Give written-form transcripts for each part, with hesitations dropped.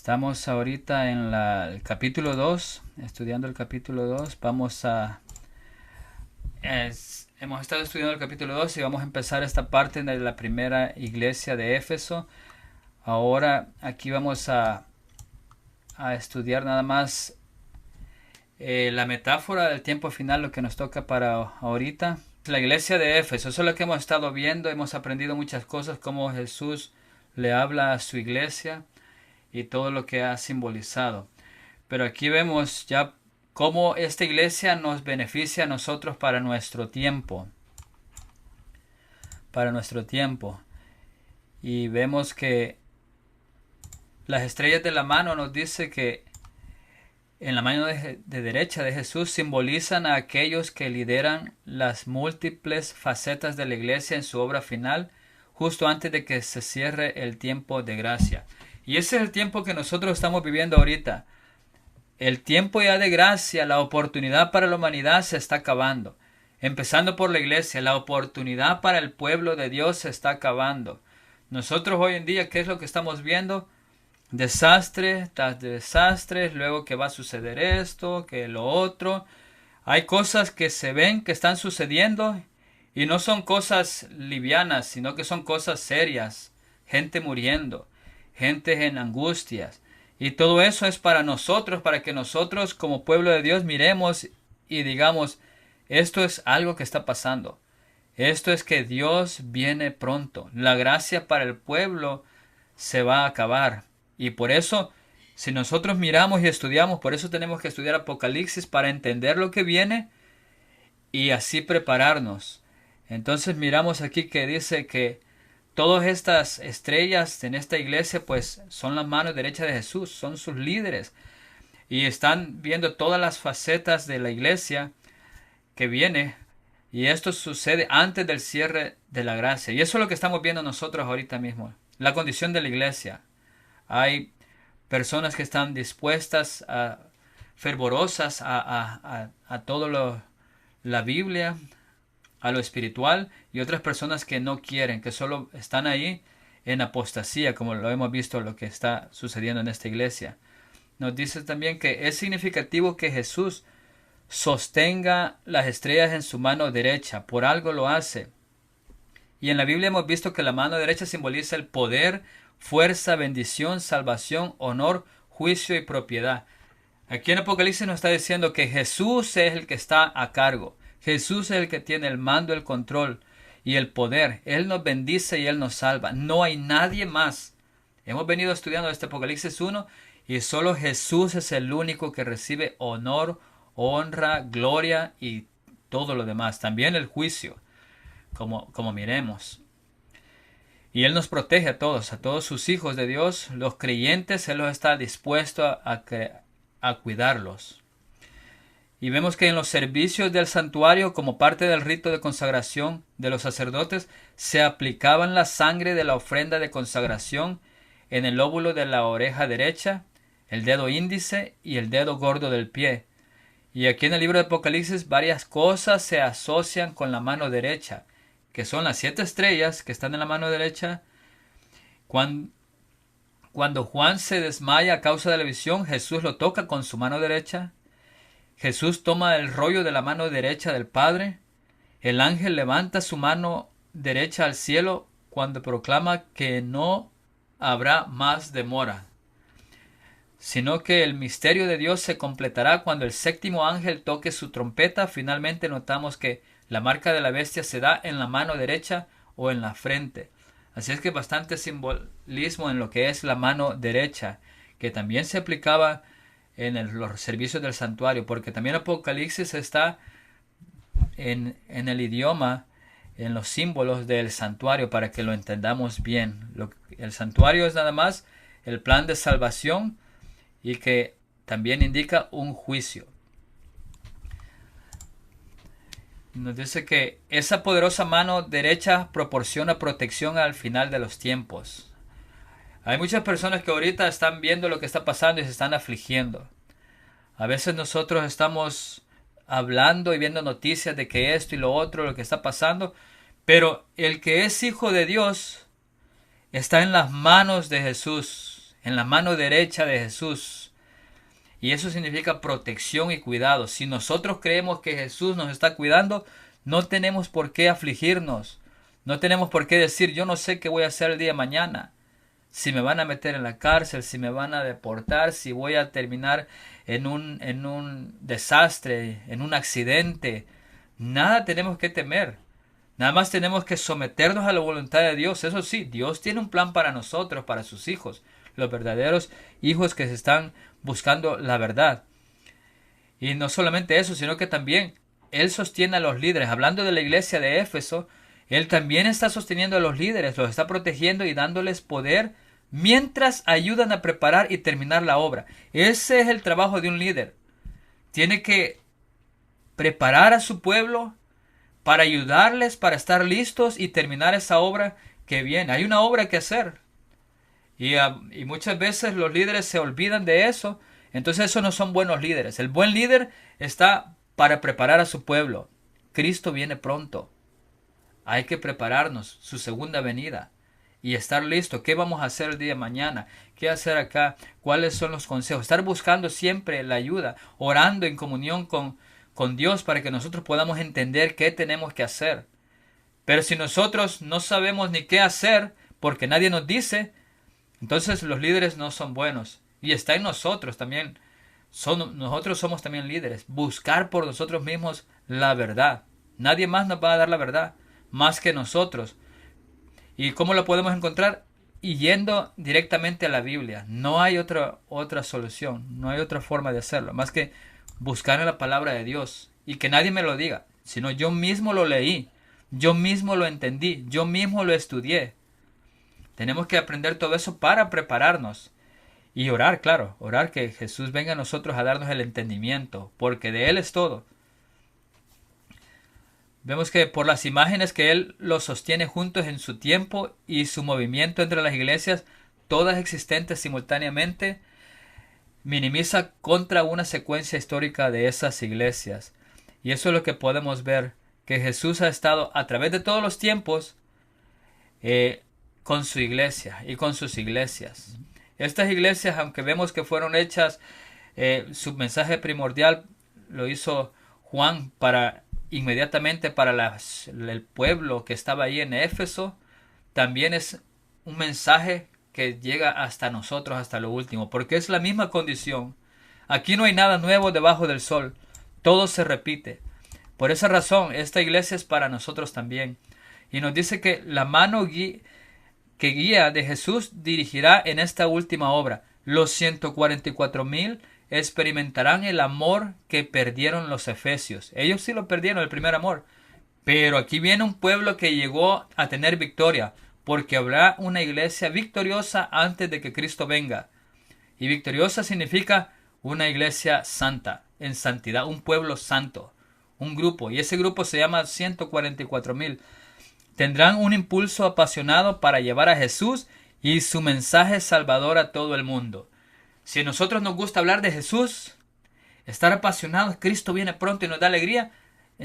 Estamos ahorita en el capítulo 2, estudiando el capítulo 2. Hemos estado estudiando el capítulo 2 y vamos a empezar esta parte de la primera iglesia de Éfeso. Ahora aquí vamos a estudiar nada más la metáfora del tiempo final, lo que nos toca para ahorita. La iglesia de Éfeso, eso es lo que hemos estado viendo. Hemos aprendido muchas cosas, cómo Jesús le habla a su iglesia y todo lo que ha simbolizado. Pero aquí vemos ya cómo esta iglesia nos beneficia a nosotros para nuestro tiempo. Para nuestro tiempo. Y vemos que las estrellas de la mano nos dice que en la mano de derecha de Jesús simbolizan a aquellos que lideran las múltiples facetas de la iglesia en su obra final, justo antes de que se cierre el tiempo de gracia. Y ese es el tiempo que nosotros estamos viviendo ahorita. El tiempo ya de gracia, la oportunidad para la humanidad se está acabando. Empezando por la iglesia, la oportunidad para el pueblo de Dios se está acabando. Nosotros hoy en día, ¿qué es lo que estamos viendo? Desastre tras desastre, luego que va a suceder esto, que lo otro. Hay cosas que se ven que están sucediendo y no son cosas livianas, sino que son cosas serias. Gente muriendo, gente en angustias. Y todo eso es para nosotros, para que nosotros como pueblo de Dios miremos y digamos, esto es algo que está pasando. Esto es que Dios viene pronto. La gracia para el pueblo se va a acabar. Y por eso, si nosotros miramos y estudiamos, por eso tenemos que estudiar Apocalipsis para entender lo que viene y así prepararnos. Entonces miramos aquí que dice que todas estas estrellas en esta iglesia pues son las manos derechas de Jesús, son sus líderes y están viendo todas las facetas de la iglesia que viene y esto sucede antes del cierre de la gracia y eso es lo que estamos viendo nosotros ahorita mismo, la condición de la iglesia. Hay personas que están dispuestas fervorosas a todo la Biblia, a lo espiritual, y otras personas que no quieren, que solo están ahí en apostasía, como lo hemos visto lo que está sucediendo en esta iglesia. Nos dice también que es significativo que Jesús sostenga las estrellas en su mano derecha, por algo lo hace. Y en la Biblia hemos visto que la mano derecha simboliza el poder, fuerza, bendición, salvación, honor, juicio y propiedad. Aquí en Apocalipsis nos está diciendo que Jesús es el que está a cargo. Jesús es el que tiene el mando, el control y el poder. Él nos bendice y Él nos salva. No hay nadie más. Hemos venido estudiando este Apocalipsis 1 y solo Jesús es el único que recibe honor, honra, gloria y todo lo demás. También el juicio, como miremos. Y Él nos protege a todos sus hijos de Dios, los creyentes, Él los está dispuesto a cuidarlos. Y vemos que en los servicios del santuario, como parte del rito de consagración de los sacerdotes, se aplicaban la sangre de la ofrenda de consagración en el lóbulo de la oreja derecha, el dedo índice y el dedo gordo del pie. Y aquí en el libro de Apocalipsis varias cosas se asocian con la mano derecha, que son las 7 estrellas que están en la mano derecha. Cuando Juan se desmaya a causa de la visión, Jesús lo toca con su mano derecha. Jesús toma el rollo de la mano derecha del Padre. El ángel levanta su mano derecha al cielo cuando proclama que no habrá más demora, sino que el misterio de Dios se completará cuando el séptimo ángel toque su trompeta. Finalmente notamos que la marca de la bestia se da en la mano derecha o en la frente. Así es que bastante simbolismo en lo que es la mano derecha, que también se aplicaba en los servicios del santuario, porque también Apocalipsis está en el idioma, en los símbolos del santuario, para que lo entendamos bien. El santuario es nada más el plan de salvación y que también indica un juicio. Nos dice que esa poderosa mano derecha proporciona protección al final de los tiempos. Hay muchas personas que ahorita están viendo lo que está pasando y se están afligiendo. A veces nosotros estamos hablando y viendo noticias de que esto y lo otro, lo que está pasando, pero el que es hijo de Dios está en las manos de Jesús. en la mano derecha de Jesús. Y eso significa protección y cuidado. Si nosotros creemos que Jesús nos está cuidando, no tenemos por qué afligirnos. No tenemos por qué decir, yo no sé qué voy a hacer el día de mañana. Si me van a meter en la cárcel, si me van a deportar, si voy a terminar en un desastre, en un accidente. Nada tenemos que temer. Nada más tenemos que someternos a la voluntad de Dios. Eso sí, Dios tiene un plan para nosotros, para sus hijos, los verdaderos hijos que se están buscando la verdad. Y no solamente eso, sino que también Él sostiene a los líderes. Hablando de la iglesia de Éfeso, Él también está sosteniendo a los líderes, los está protegiendo y dándoles poder mientras ayudan a preparar y terminar la obra. Ese es el trabajo de un líder. Tiene que preparar a su pueblo para ayudarles, para estar listos y terminar esa obra que viene. Hay una obra que hacer. Y muchas veces los líderes se olvidan de eso. Entonces esos no son buenos líderes. El buen líder está para preparar a su pueblo. Cristo viene pronto. Hay que prepararnos, su segunda venida. Y estar listo. ¿Qué vamos a hacer el día de mañana? ¿Qué hacer acá? ¿Cuáles son los consejos? Estar buscando siempre la ayuda. Orando en comunión con Dios para que nosotros podamos entender qué tenemos que hacer. Pero si nosotros no sabemos ni qué hacer porque nadie nos dice, entonces los líderes no son buenos. Y está en nosotros también. Nosotros somos también líderes. Buscar por nosotros mismos la verdad. Nadie más nos va a dar la verdad más que nosotros. ¿Y cómo la podemos encontrar? Y yendo directamente a la Biblia. No hay otra solución. No hay otra forma de hacerlo. Más que buscar en la palabra de Dios. Y que nadie me lo diga. Sino yo mismo lo leí. Yo mismo lo entendí. Yo mismo lo estudié. Tenemos que aprender todo eso para prepararnos. Y orar, claro. Orar que Jesús venga a nosotros a darnos el entendimiento. Porque de Él es todo. Vemos que por las imágenes que Él los sostiene juntos en su tiempo y su movimiento entre las iglesias, todas existentes simultáneamente, minimiza contra una secuencia histórica de esas iglesias. Y eso es lo que podemos ver, que Jesús ha estado a través de todos los tiempos con su iglesia y con sus iglesias. Estas iglesias, aunque vemos que fueron hechas, su mensaje primordial lo hizo Juan inmediatamente para el pueblo que estaba ahí en Éfeso, también es un mensaje que llega hasta nosotros, hasta lo último, porque es la misma condición. Aquí no hay nada nuevo debajo del sol, todo se repite. Por esa razón, esta iglesia es para nosotros también. Y nos dice que la mano que guía de Jesús dirigirá en esta última obra. Los 144,000 experimentarán el amor que perdieron los efesios. Ellos sí lo perdieron, el primer amor. Pero aquí viene un pueblo que llegó a tener victoria, porque habrá una iglesia victoriosa antes de que Cristo venga. Y victoriosa significa una iglesia santa, en santidad, un pueblo santo, un grupo. Y ese grupo se llama 144,000. Tendrán un impulso apasionado para llevar a Jesús y su mensaje salvador a todo el mundo. Si a nosotros nos gusta hablar de Jesús, estar apasionados, Cristo viene pronto y nos da alegría,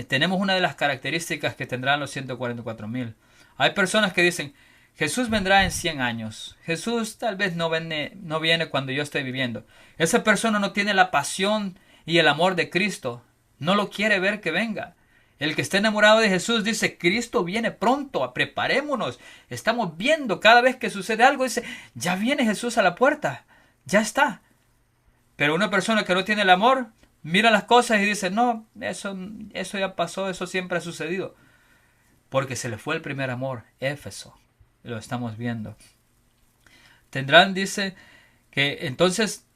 tenemos una de las características que tendrán los 144,000. Hay personas que dicen, Jesús vendrá en 100 años. Jesús tal vez no viene cuando yo estoy viviendo. Esa persona no tiene la pasión y el amor de Cristo. No lo quiere ver que venga. El que está enamorado de Jesús dice, Cristo viene pronto, preparémonos. Estamos viendo cada vez que sucede algo, dice, ya viene Jesús a la puerta. Ya está. Pero una persona que no tiene el amor, mira las cosas y dice, no, eso ya pasó, eso siempre ha sucedido. Porque se le fue el primer amor, Éfeso. Lo estamos viendo. Tendrán, dice, que entonces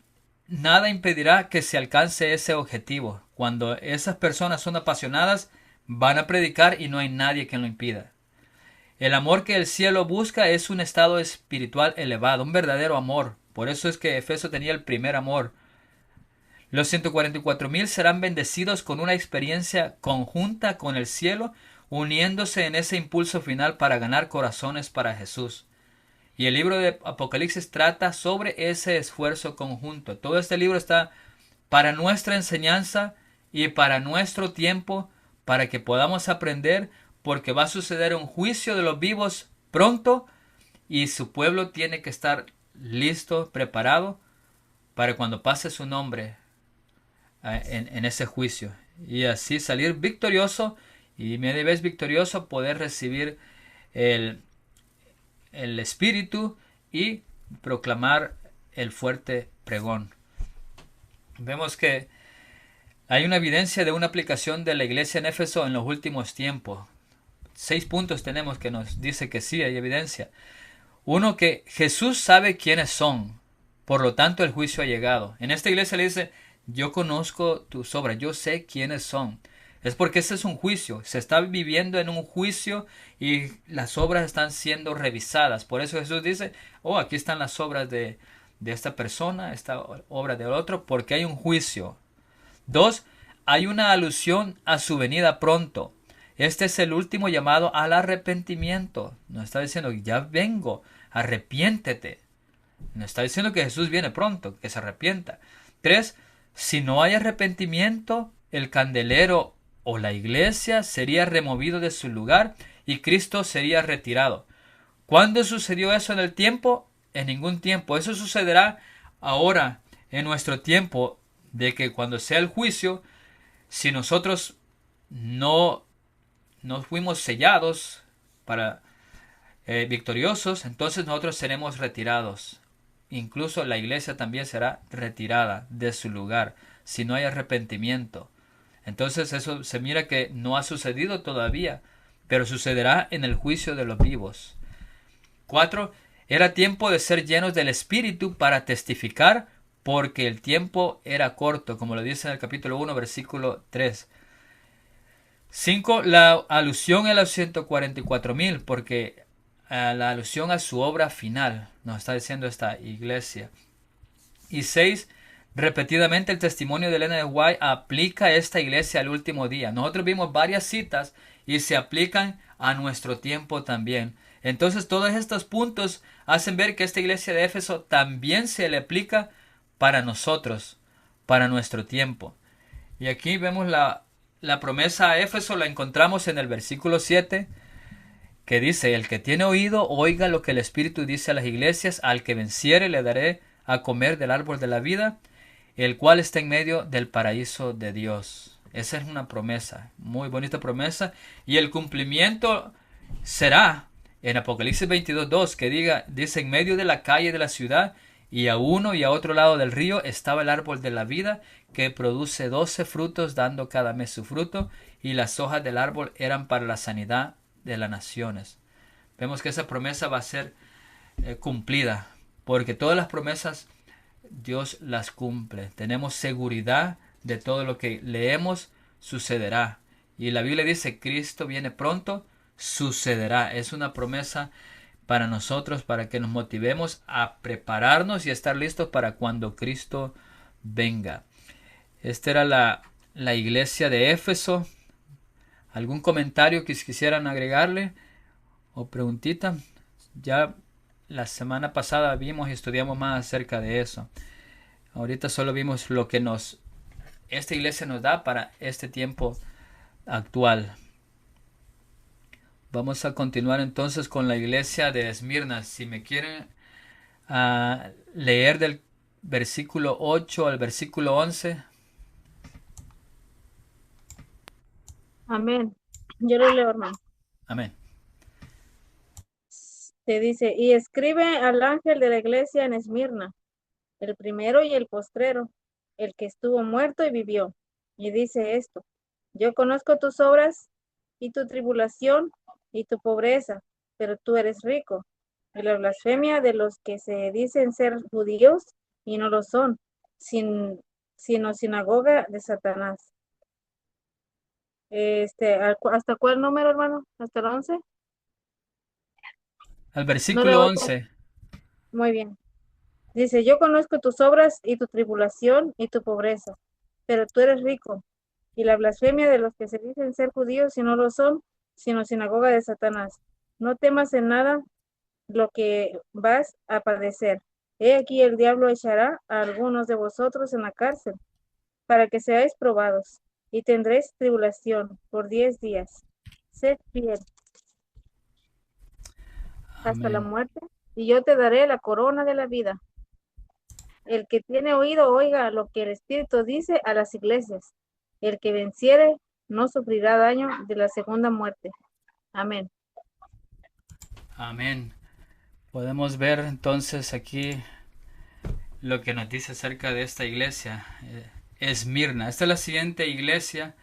nada impedirá que se alcance ese objetivo. Cuando esas personas son apasionadas, van a predicar y no hay nadie que lo impida. El amor que el cielo busca es un estado espiritual elevado, un verdadero amor. Por eso es que Éfeso tenía el primer amor. Los 144,000 serán bendecidos con una experiencia conjunta con el cielo, uniéndose en ese impulso final para ganar corazones para Jesús. Y el libro de Apocalipsis trata sobre ese esfuerzo conjunto. Todo este libro está para nuestra enseñanza y para nuestro tiempo, para que podamos aprender, porque va a suceder un juicio de los vivos pronto y su pueblo tiene que estar listo, preparado para cuando pase su nombre en ese juicio. Y así salir victorioso y media vez victorioso poder recibir el, el Espíritu y proclamar el fuerte pregón. Vemos que hay una evidencia de una aplicación de la iglesia en Éfeso en los últimos tiempos. 6 puntos tenemos que nos dice que sí hay evidencia. Uno, que Jesús sabe quiénes son, por lo tanto el juicio ha llegado. En esta iglesia le dice, yo conozco tus obras, yo sé quiénes son. Es porque ese es un juicio, se está viviendo en un juicio y las obras están siendo revisadas. Por eso Jesús dice, oh, aquí están las obras de esta persona, esta obra del otro, porque hay un juicio. 2. Hay una alusión a su venida pronto. Este es el último llamado al arrepentimiento. Nos está diciendo, ya vengo, arrepiéntete. Nos está diciendo que Jesús viene pronto, que se arrepienta. 3. Si no hay arrepentimiento, el candelero o la iglesia sería removido de su lugar y Cristo sería retirado. ¿Cuándo sucedió eso en el tiempo? En ningún tiempo. Eso sucederá ahora, en nuestro tiempo, de que cuando sea el juicio, si nosotros no fuimos sellados para victoriosos, entonces nosotros seremos retirados. Incluso la iglesia también será retirada de su lugar si no hay arrepentimiento. Entonces eso se mira que no ha sucedido todavía, pero sucederá en el juicio de los vivos. 4. Era tiempo de ser llenos del Espíritu para testificar, porque el tiempo era corto, como lo dice en el capítulo 1, versículo 3. 5. La alusión a los 144,000, porque la alusión a su obra final, nos está diciendo esta iglesia. Y 6. Repetidamente el testimonio de Elena de White aplica a esta iglesia al último día. Nosotros vimos varias citas y se aplican a nuestro tiempo también. Entonces todos estos puntos hacen ver que esta iglesia de Éfeso también se le aplica para nosotros, para nuestro tiempo. Y aquí vemos la promesa a Éfeso, la encontramos en el versículo 7, que dice, el que tiene oído, oiga lo que el Espíritu dice a las iglesias, al que venciere le daré a comer del árbol de la vida, el cual está en medio del paraíso de Dios. Esa es una promesa, muy bonita promesa, y el cumplimiento será en Apocalipsis 22:2, que dice, en medio de la calle de la ciudad, y a uno y a otro lado del río estaba el árbol de la vida, que produce 12 frutos, dando cada mes su fruto, y las hojas del árbol eran para la sanidad de las naciones. Vemos que esa promesa va a ser cumplida, porque todas las promesas Dios las cumple. Tenemos seguridad de todo lo que leemos sucederá. Y la Biblia dice, Cristo viene pronto, sucederá. Es una promesa para nosotros, para que nos motivemos a prepararnos y a estar listos para cuando Cristo venga. Esta era la iglesia de Éfeso. ¿Algún comentario que quisieran agregarle o preguntita? Ya la semana pasada vimos y estudiamos más acerca de eso. Ahorita solo vimos lo que esta iglesia nos da para este tiempo actual. Vamos a continuar entonces con la iglesia de Esmirna. Si me quieren leer del versículo 8 al versículo 11. Amén. Yo lo leo, hermano. Amén. Te dice, y escribe al ángel de la iglesia en Esmirna, el primero y el postrero, el que estuvo muerto y vivió. Y dice esto, yo conozco tus obras y tu tribulación y tu pobreza, pero tú eres rico. Y la blasfemia de los que se dicen ser judíos y no lo son, sino sinagoga de Satanás. ¿Hasta cuál número, hermano? ¿Hasta el 11? Al No versículo leo. 11. Muy bien. Dice, yo conozco tus obras y tu tribulación y tu pobreza, pero tú eres rico. Y la blasfemia de los que se dicen ser judíos y no lo son, sino sinagoga de Satanás. No temas en nada lo que vas a padecer. He aquí el diablo echará a algunos de vosotros en la cárcel, para que seáis probados, y tendréis tribulación por 10 días. Sed fiel hasta la Amén. muerte, y yo te daré la corona de la vida. El que tiene oído, oiga lo que el Espíritu dice a las iglesias. El que venciere no sufrirá daño de la segunda muerte. Amén. Amén. Podemos ver entonces aquí lo que nos dice acerca de esta iglesia, Esmirna. Esta es la siguiente iglesia.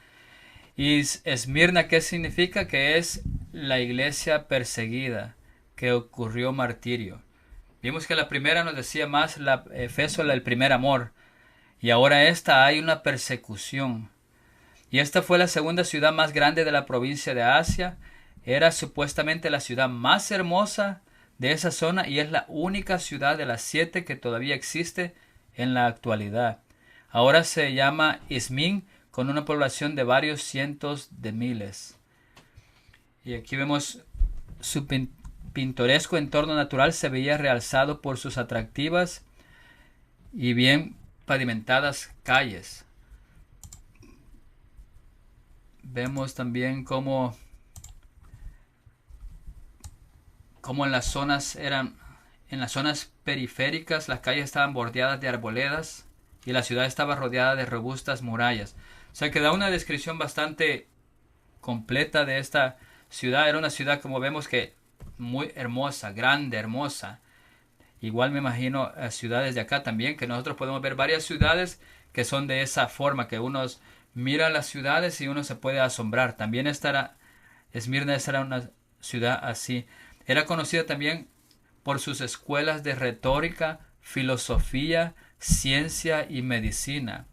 ¿Y Esmirna qué significa? Que es la iglesia perseguida, que ocurrió martirio. Vimos que la primera nos decía más, Efeso, el primer amor. Y ahora esta hay una persecución. Y esta fue la segunda ciudad más grande de la provincia de Asia. Era supuestamente la ciudad más hermosa de esa zona y es la única ciudad de las 7 que todavía existe en la actualidad. Ahora se llama Izmín, con una población de varios cientos de miles. Y aquí vemos su pintoresco entorno natural se veía realzado por sus atractivas y bien pavimentadas calles. Vemos también cómo en las zonas periféricas las calles estaban bordeadas de arboledas y la ciudad estaba rodeada de robustas murallas. O sea que da una descripción bastante completa de esta ciudad. Era una ciudad, como vemos, que muy hermosa, grande, hermosa. Igual me imagino ciudades de acá también, que nosotros podemos ver varias ciudades que son de esa forma, que uno mira las ciudades y uno se puede asombrar. También Esmirna era una ciudad así. Era conocida también por sus escuelas de retórica, filosofía, ciencia y medicina.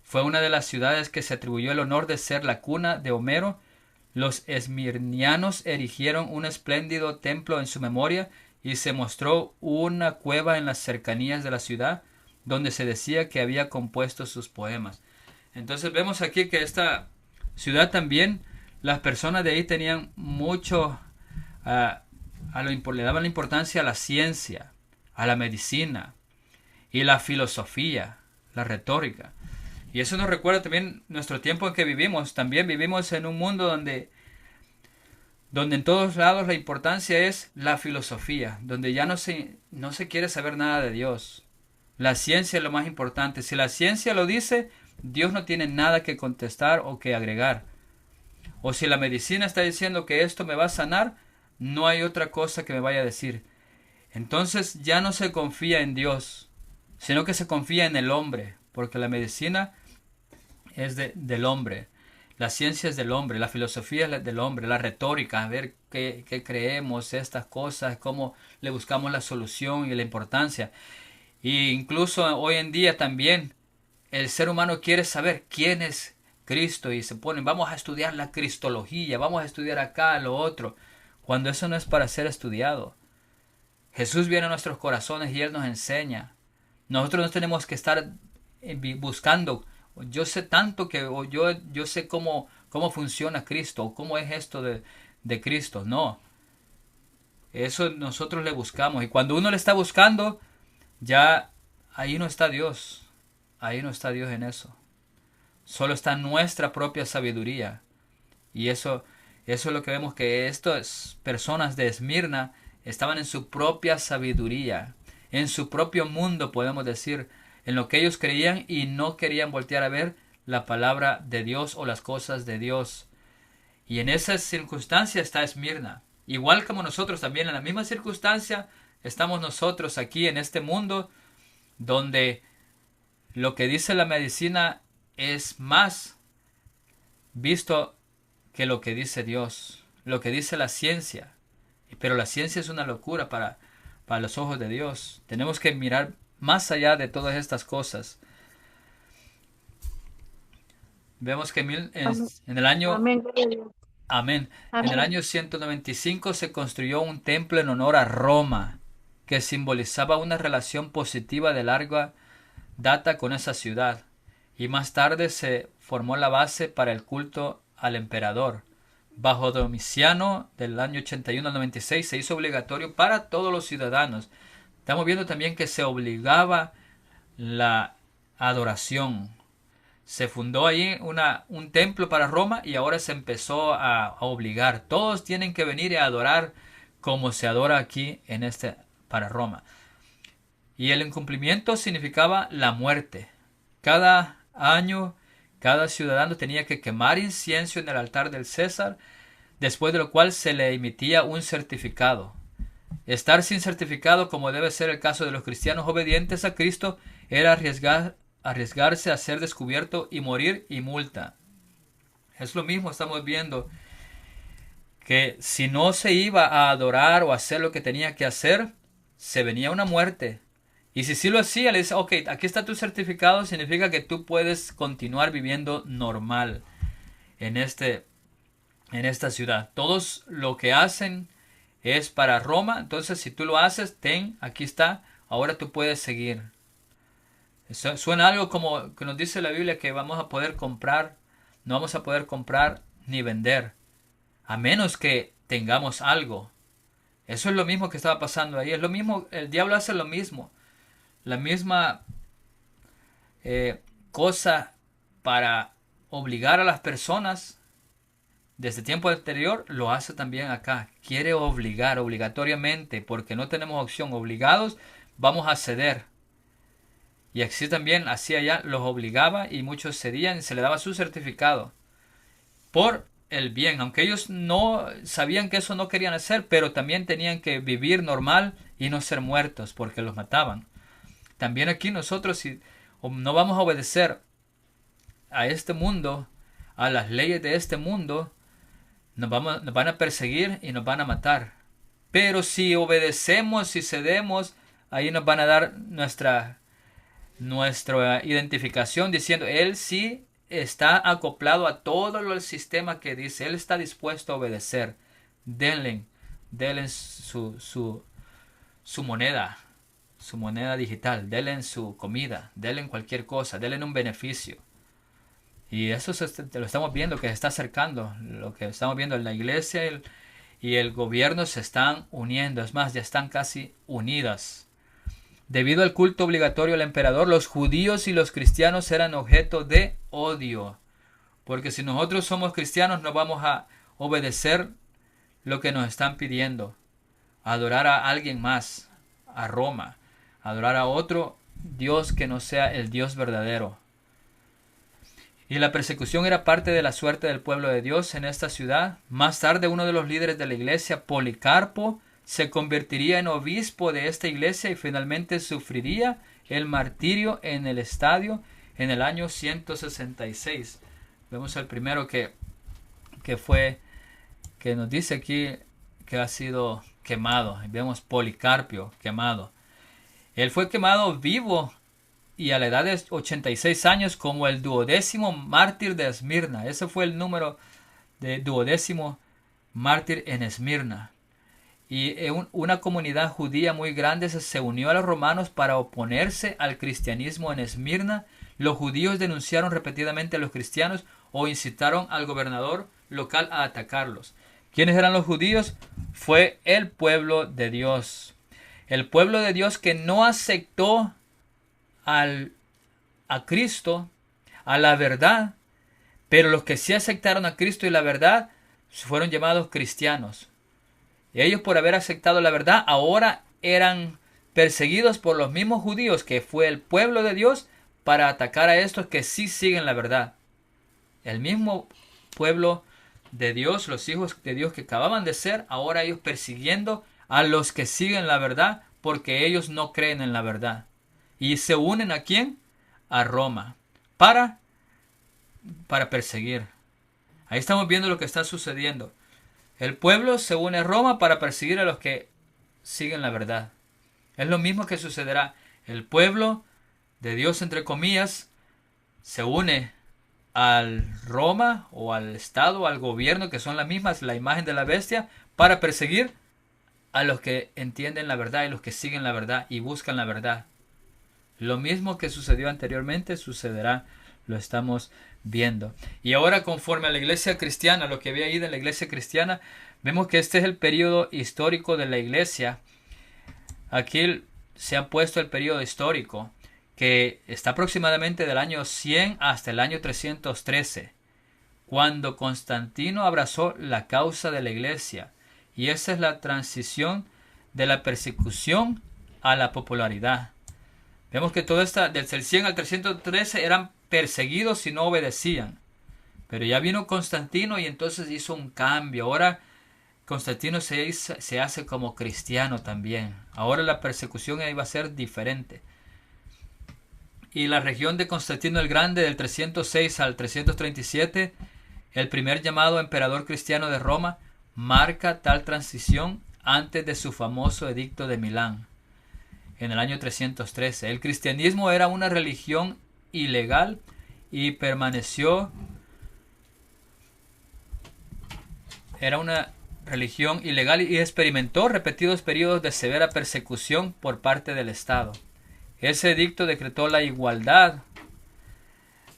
Fue una de las ciudades que se atribuyó el honor de ser la cuna de Homero. Los esmirnianos erigieron un espléndido templo en su memoria y se mostró una cueva en las cercanías de la ciudad donde se decía que había compuesto sus poemas. Entonces vemos aquí que esta ciudad también, las personas de ahí tenían mucho, le daban la importancia a la ciencia, a la medicina y la filosofía, la retórica. Y eso nos recuerda también nuestro tiempo en que vivimos. También vivimos en un mundo donde en todos lados la importancia es la filosofía, donde ya no se quiere saber nada de Dios. La ciencia es lo más importante. Si la ciencia lo dice, Dios no tiene nada que contestar o que agregar. O si la medicina está diciendo que esto me va a sanar, no hay otra cosa que me vaya a decir. Entonces ya no se confía en Dios, sino que se confía en el hombre, porque la medicina es del hombre, la ciencia es del hombre, la filosofía es del hombre, la retórica, a ver qué creemos, estas cosas, cómo le buscamos la solución y la importancia. Y incluso hoy en día también el ser humano quiere saber quién es Cristo y se ponen, vamos a estudiar la cristología, vamos a estudiar acá lo otro, cuando eso no es para ser estudiado. Jesús viene a nuestros corazones y Él nos enseña. Nosotros no tenemos que estar buscando, yo sé tanto que o yo sé cómo funciona Cristo, o cómo es esto de Cristo. No, eso nosotros le buscamos. Y cuando uno le está buscando, ya ahí no está Dios. Ahí no está Dios en eso. Solo está nuestra propia sabiduría. Y eso es lo que vemos, que estas personas de Esmirna estaban en su propia sabiduría, en su propio mundo, podemos decir, en lo que ellos creían y no querían voltear a ver la palabra de Dios o las cosas de Dios. Y en esa circunstancia está Esmirna. Igual como nosotros también, en la misma circunstancia estamos nosotros aquí en este mundo donde lo que dice la medicina es más visto que lo que dice Dios, lo que dice la ciencia. Pero la ciencia es una locura para los ojos de Dios. Tenemos que mirar más allá de todas estas cosas. Vemos que en el año Amén. Amén. En el Amén. año 195 se construyó un templo en honor a Roma, que simbolizaba una relación positiva de larga data con esa ciudad, y más tarde se formó la base para el culto al emperador. Bajo Domiciano, del año 81 al 96, se hizo obligatorio para todos los ciudadanos. Estamos viendo también que se obligaba la adoración. Se fundó ahí un templo para Roma y ahora se empezó a obligar. Todos tienen que venir a adorar como se adora aquí en este para Roma. Y el incumplimiento significaba la muerte. Cada año, cada ciudadano tenía que quemar incienso en el altar del César, después de lo cual se le emitía un certificado. Estar sin certificado, como debe ser el caso de los cristianos obedientes a Cristo, era arriesgarse a ser descubierto y morir y multa. Es lo mismo, estamos viendo que si no se iba a adorar o hacer lo que tenía que hacer, se venía una muerte. Y si sí lo hacía, le dice, ok, aquí está tu certificado, significa que tú puedes continuar viviendo normal en esta ciudad. Todos lo que hacen es para Roma, entonces si tú lo haces, aquí está, ahora tú puedes seguir. Suena algo como que nos dice la Biblia que vamos a poder comprar, no vamos a poder comprar ni vender, a menos que tengamos algo. Eso es lo mismo que estaba pasando ahí, es lo mismo, el diablo hace lo mismo, la misma cosa para obligar a las personas. Desde tiempo anterior lo hace también acá. Quiere obligar obligatoriamente porque no tenemos opción. Obligados vamos a ceder. Y así también hacía ya, los obligaba y muchos cedían y se le daba su certificado por el bien. Aunque ellos no sabían que eso no querían hacer, pero también tenían que vivir normal y no ser muertos porque los mataban. También aquí nosotros, si no vamos a obedecer a este mundo, a las leyes de este mundo, nos van a perseguir y nos van a matar. Pero si obedecemos, si cedemos, ahí nos van a dar nuestra identificación diciendo, él sí está acoplado a todo el sistema que dice, él está dispuesto a obedecer. Denle su moneda, su moneda digital, denle su comida, denle cualquier cosa, denle un beneficio. Y eso lo estamos viendo que se está acercando. Lo que estamos viendo en la iglesia y el gobierno se están uniendo. Es más, ya están casi unidas. Debido al culto obligatorio al emperador, los judíos y los cristianos eran objeto de odio. Porque si nosotros somos cristianos no vamos a obedecer lo que nos están pidiendo. Adorar a alguien más, a Roma. Adorar a otro Dios que no sea el Dios verdadero. Y la persecución era parte de la suerte del pueblo de Dios en esta ciudad. Más tarde, uno de los líderes de la iglesia, Policarpo, se convertiría en obispo de esta iglesia y finalmente sufriría el martirio en el estadio en el año 166. Vemos el primero que nos dice aquí que ha sido quemado. Vemos Policarpio quemado. Él fue quemado vivo y a la edad de 86 años como el 12º mártir de Esmirna. Ese fue el número de 12º mártir en Esmirna. Y una comunidad judía muy grande se unió a los romanos para oponerse al cristianismo en Esmirna. Los judíos denunciaron repetidamente a los cristianos o incitaron al gobernador local a atacarlos. ¿Quiénes eran los judíos? Fue el pueblo de Dios. El pueblo de Dios que no aceptó a Cristo, a la verdad, pero los que sí aceptaron a Cristo y la verdad fueron llamados cristianos. Y ellos, por haber aceptado la verdad, ahora eran perseguidos por los mismos judíos, que fue el pueblo de Dios, para atacar a estos que sí siguen la verdad. El mismo pueblo de Dios, los hijos de Dios que acababan de ser, ahora ellos persiguiendo a los que siguen la verdad, porque ellos no creen en la verdad. Y se unen ¿a quién? A Roma. Para perseguir. Ahí estamos viendo lo que está sucediendo. El pueblo se une a Roma para perseguir a los que siguen la verdad. Es lo mismo que sucederá. El pueblo de Dios, entre comillas, se une al Roma o al Estado, al gobierno, que son las mismas, la imagen de la bestia, para perseguir a los que entienden la verdad y los que siguen la verdad y buscan la verdad. Lo mismo que sucedió anteriormente sucederá, lo estamos viendo. Y ahora, conforme a la iglesia cristiana, lo que había ahí de la iglesia cristiana, vemos que este es el periodo histórico de la iglesia. Aquí se ha puesto el periodo histórico, que está aproximadamente del año 100 hasta el año 313, cuando Constantino abrazó la causa de la iglesia. Y esa es la transición de la persecución a la popularidad. Vemos que todo esto, del 100 al 313, eran perseguidos si no obedecían. Pero ya vino Constantino y entonces hizo un cambio. Ahora Constantino se hace como cristiano también. Ahora la persecución iba a ser diferente. Y la región de Constantino el Grande, del 306 al 337, el primer llamado emperador cristiano de Roma, marca tal transición antes de su famoso edicto de Milán, en el año 313. El cristianismo era una religión ilegal y permaneció. Era una religión ilegal y experimentó repetidos periodos de severa persecución por parte del Estado. Ese edicto decretó la igualdad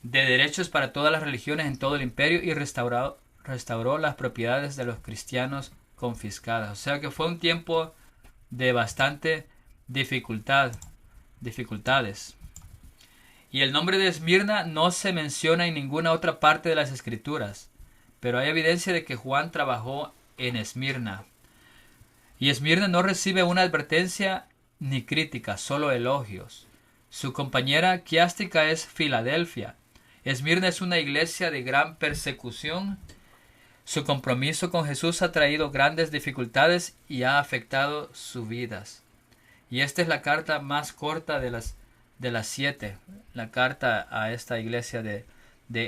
de derechos para todas las religiones en todo el imperio y restauró las propiedades de los cristianos confiscadas. O sea que fue un tiempo de bastante dificultades. Y el nombre de Esmirna no se menciona en ninguna otra parte de las Escrituras, pero hay evidencia de que Juan trabajó en Esmirna. Y Esmirna no recibe una advertencia ni crítica, solo elogios. Su compañera quiástica es Filadelfia. Esmirna es una iglesia de gran persecución. Su compromiso con Jesús ha traído grandes dificultades y ha afectado sus vidas. Y esta es la carta más corta de las 7, la carta a esta iglesia de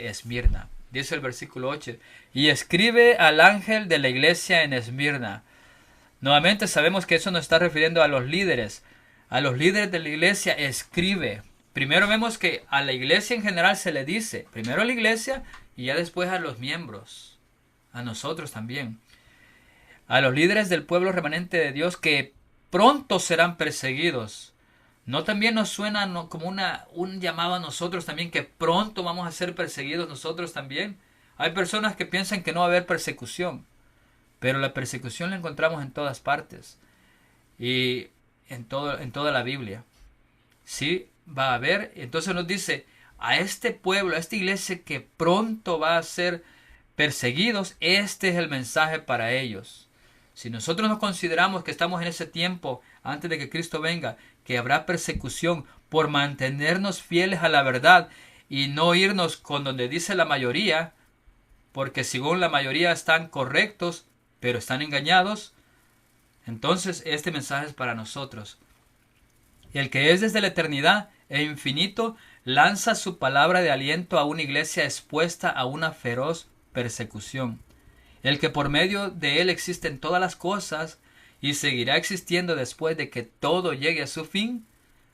Esmirna. Dice el versículo 8, y escribe al ángel de la iglesia en Esmirna. Nuevamente sabemos que eso nos está refiriendo a los líderes. A los líderes de la iglesia escribe. Primero vemos que a la iglesia en general se le dice, primero a la iglesia y ya después a los miembros, a nosotros también. A los líderes del pueblo remanente de Dios que pronto serán perseguidos. ¿No también nos suena como un llamado a nosotros también que pronto vamos a ser perseguidos nosotros también? Hay personas que piensan que no va a haber persecución, pero la persecución la encontramos en todas partes y en toda la Biblia. Sí, va a haber. Entonces nos dice a este pueblo, a esta iglesia que pronto va a ser perseguidos, este es el mensaje para ellos. Si nosotros nos consideramos que estamos en ese tiempo antes de que Cristo venga, que habrá persecución por mantenernos fieles a la verdad y no irnos con donde dice la mayoría, porque según la mayoría están correctos, pero están engañados, entonces este mensaje es para nosotros. Y el que es desde la eternidad e infinito lanza su palabra de aliento a una iglesia expuesta a una feroz persecución. El que por medio de él existen todas las cosas y seguirá existiendo después de que todo llegue a su fin,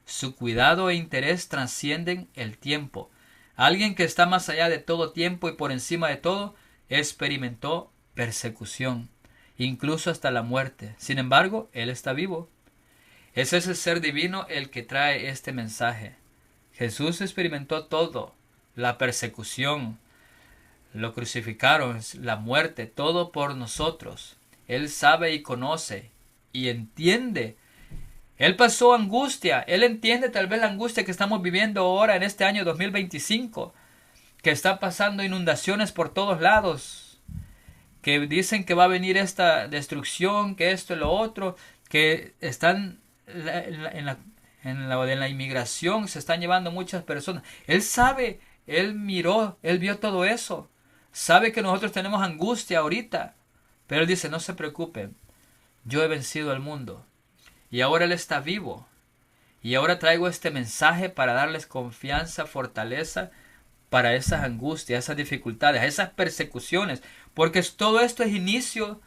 su cuidado e interés trascienden el tiempo. Alguien que está más allá de todo tiempo y por encima de todo, experimentó persecución, incluso hasta la muerte. Sin embargo, él está vivo. Es ese ser divino el que trae este mensaje. Jesús experimentó todo, la persecución, lo crucificaron, la muerte, todo por nosotros. Él sabe y conoce y entiende. Él pasó angustia. Él entiende tal vez la angustia que estamos viviendo ahora en este año 2025. Que está pasando inundaciones por todos lados. Que dicen que va a venir esta destrucción, que esto y lo otro. Que están en la inmigración, se están llevando muchas personas. Él sabe, él miró, él vio todo eso. Sabe que nosotros tenemos angustia ahorita. Pero él dice, no se preocupen. Yo he vencido al mundo. Y ahora él está vivo. Y ahora traigo este mensaje para darles confianza, fortaleza para esas angustias, esas dificultades, esas persecuciones. Porque todo esto es inicio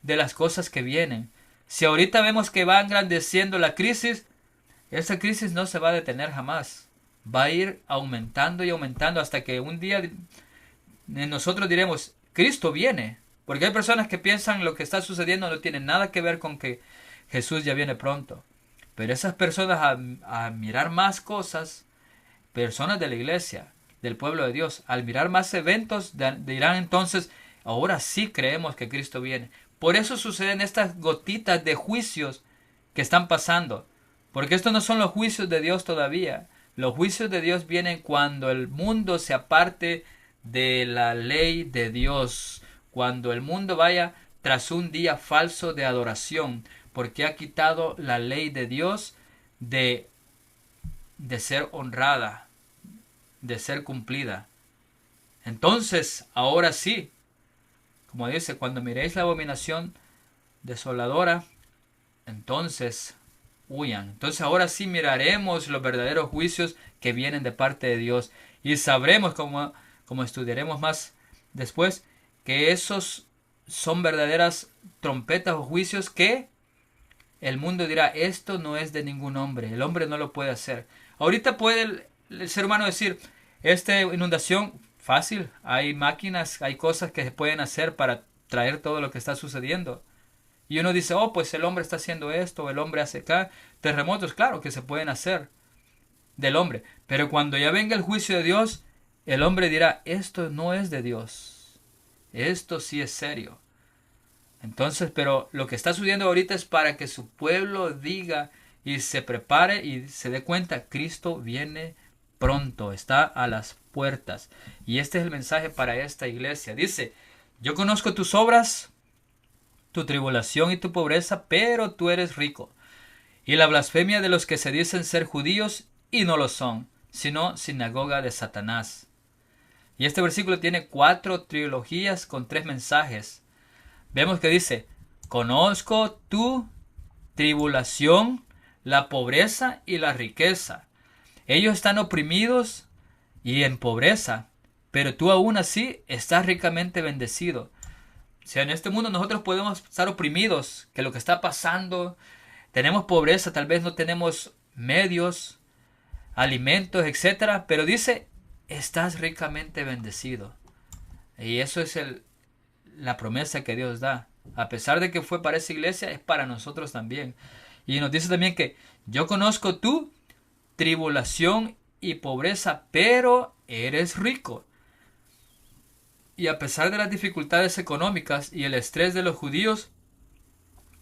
de las cosas que vienen. Si ahorita vemos que va engrandeciendo la crisis, esa crisis no se va a detener jamás. Va a ir aumentando y aumentando hasta que un día nosotros diremos, Cristo viene. Porque hay personas que piensan lo que está sucediendo no tiene nada que ver con que Jesús ya viene pronto. Pero esas personas a mirar más cosas, personas de la iglesia, del pueblo de Dios, al mirar más eventos, dirán entonces, ahora sí creemos que Cristo viene. Por eso suceden estas gotitas de juicios que están pasando. Porque estos no son los juicios de Dios todavía. Los juicios de Dios vienen cuando el mundo se aparte de la ley de Dios. Cuando el mundo vaya tras un día falso de adoración. porque ha quitado la ley de Dios de ser honrada, de ser cumplida. Entonces, ahora sí, como dice, cuando miréis la abominación desoladora, entonces huyan. Entonces ahora sí miraremos los verdaderos juicios que vienen de parte de Dios y sabremos, como estudiaremos más después, que esos son verdaderas trompetas o juicios que el mundo dirá, esto no es de ningún hombre, el hombre no lo puede hacer. Ahorita puede el ser humano decir, esta inundación, fácil, hay máquinas, hay cosas que se pueden hacer para traer todo lo que está sucediendo. Y uno dice, oh, pues el hombre está haciendo esto, el hombre hace acá. Terremotos, claro que se pueden hacer del hombre. Pero cuando ya venga el juicio de Dios, el hombre dirá, esto no es de Dios. Esto sí es serio. Entonces, pero lo que está sucediendo ahorita es para que su pueblo diga y se prepare y se dé cuenta, Cristo viene pronto, está a las puertas. Y este es el mensaje para esta iglesia. Dice, yo conozco tus obras, tu tribulación y tu pobreza, pero tú eres rico. Y la blasfemia de los que se dicen ser judíos y no lo son, sino sinagoga de Satanás. Y este versículo tiene 4 trilogías con 3 mensajes. Vemos que dice, conozco tu tribulación, la pobreza y la riqueza. Ellos están oprimidos y en pobreza, pero tú aún así estás ricamente bendecido. O sea, en este mundo nosotros podemos estar oprimidos, que lo que está pasando, tenemos pobreza, tal vez no tenemos medios, alimentos, etcétera, pero dice, estás ricamente bendecido. Y eso es la promesa que Dios da. A pesar de que fue para esa iglesia, es para nosotros también. Y nos dice también que yo conozco tu tribulación y pobreza, pero eres rico. Y a pesar de las dificultades económicas y el estrés de los judíos,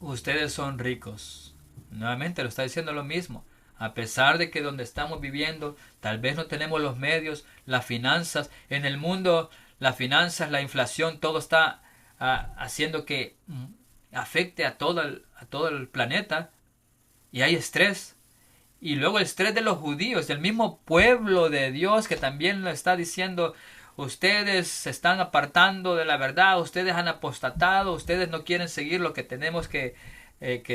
ustedes son ricos. Nuevamente lo está diciendo lo mismo. A pesar de que donde estamos viviendo, tal vez no tenemos los medios, las finanzas, en el mundo, las finanzas, la inflación, todo está haciendo que afecte a todo el planeta. Y hay estrés. Y luego el estrés de los judíos, del mismo pueblo de Dios que también lo está diciendo, ustedes se están apartando de la verdad, ustedes han apostatado, ustedes no quieren seguir lo que tenemos que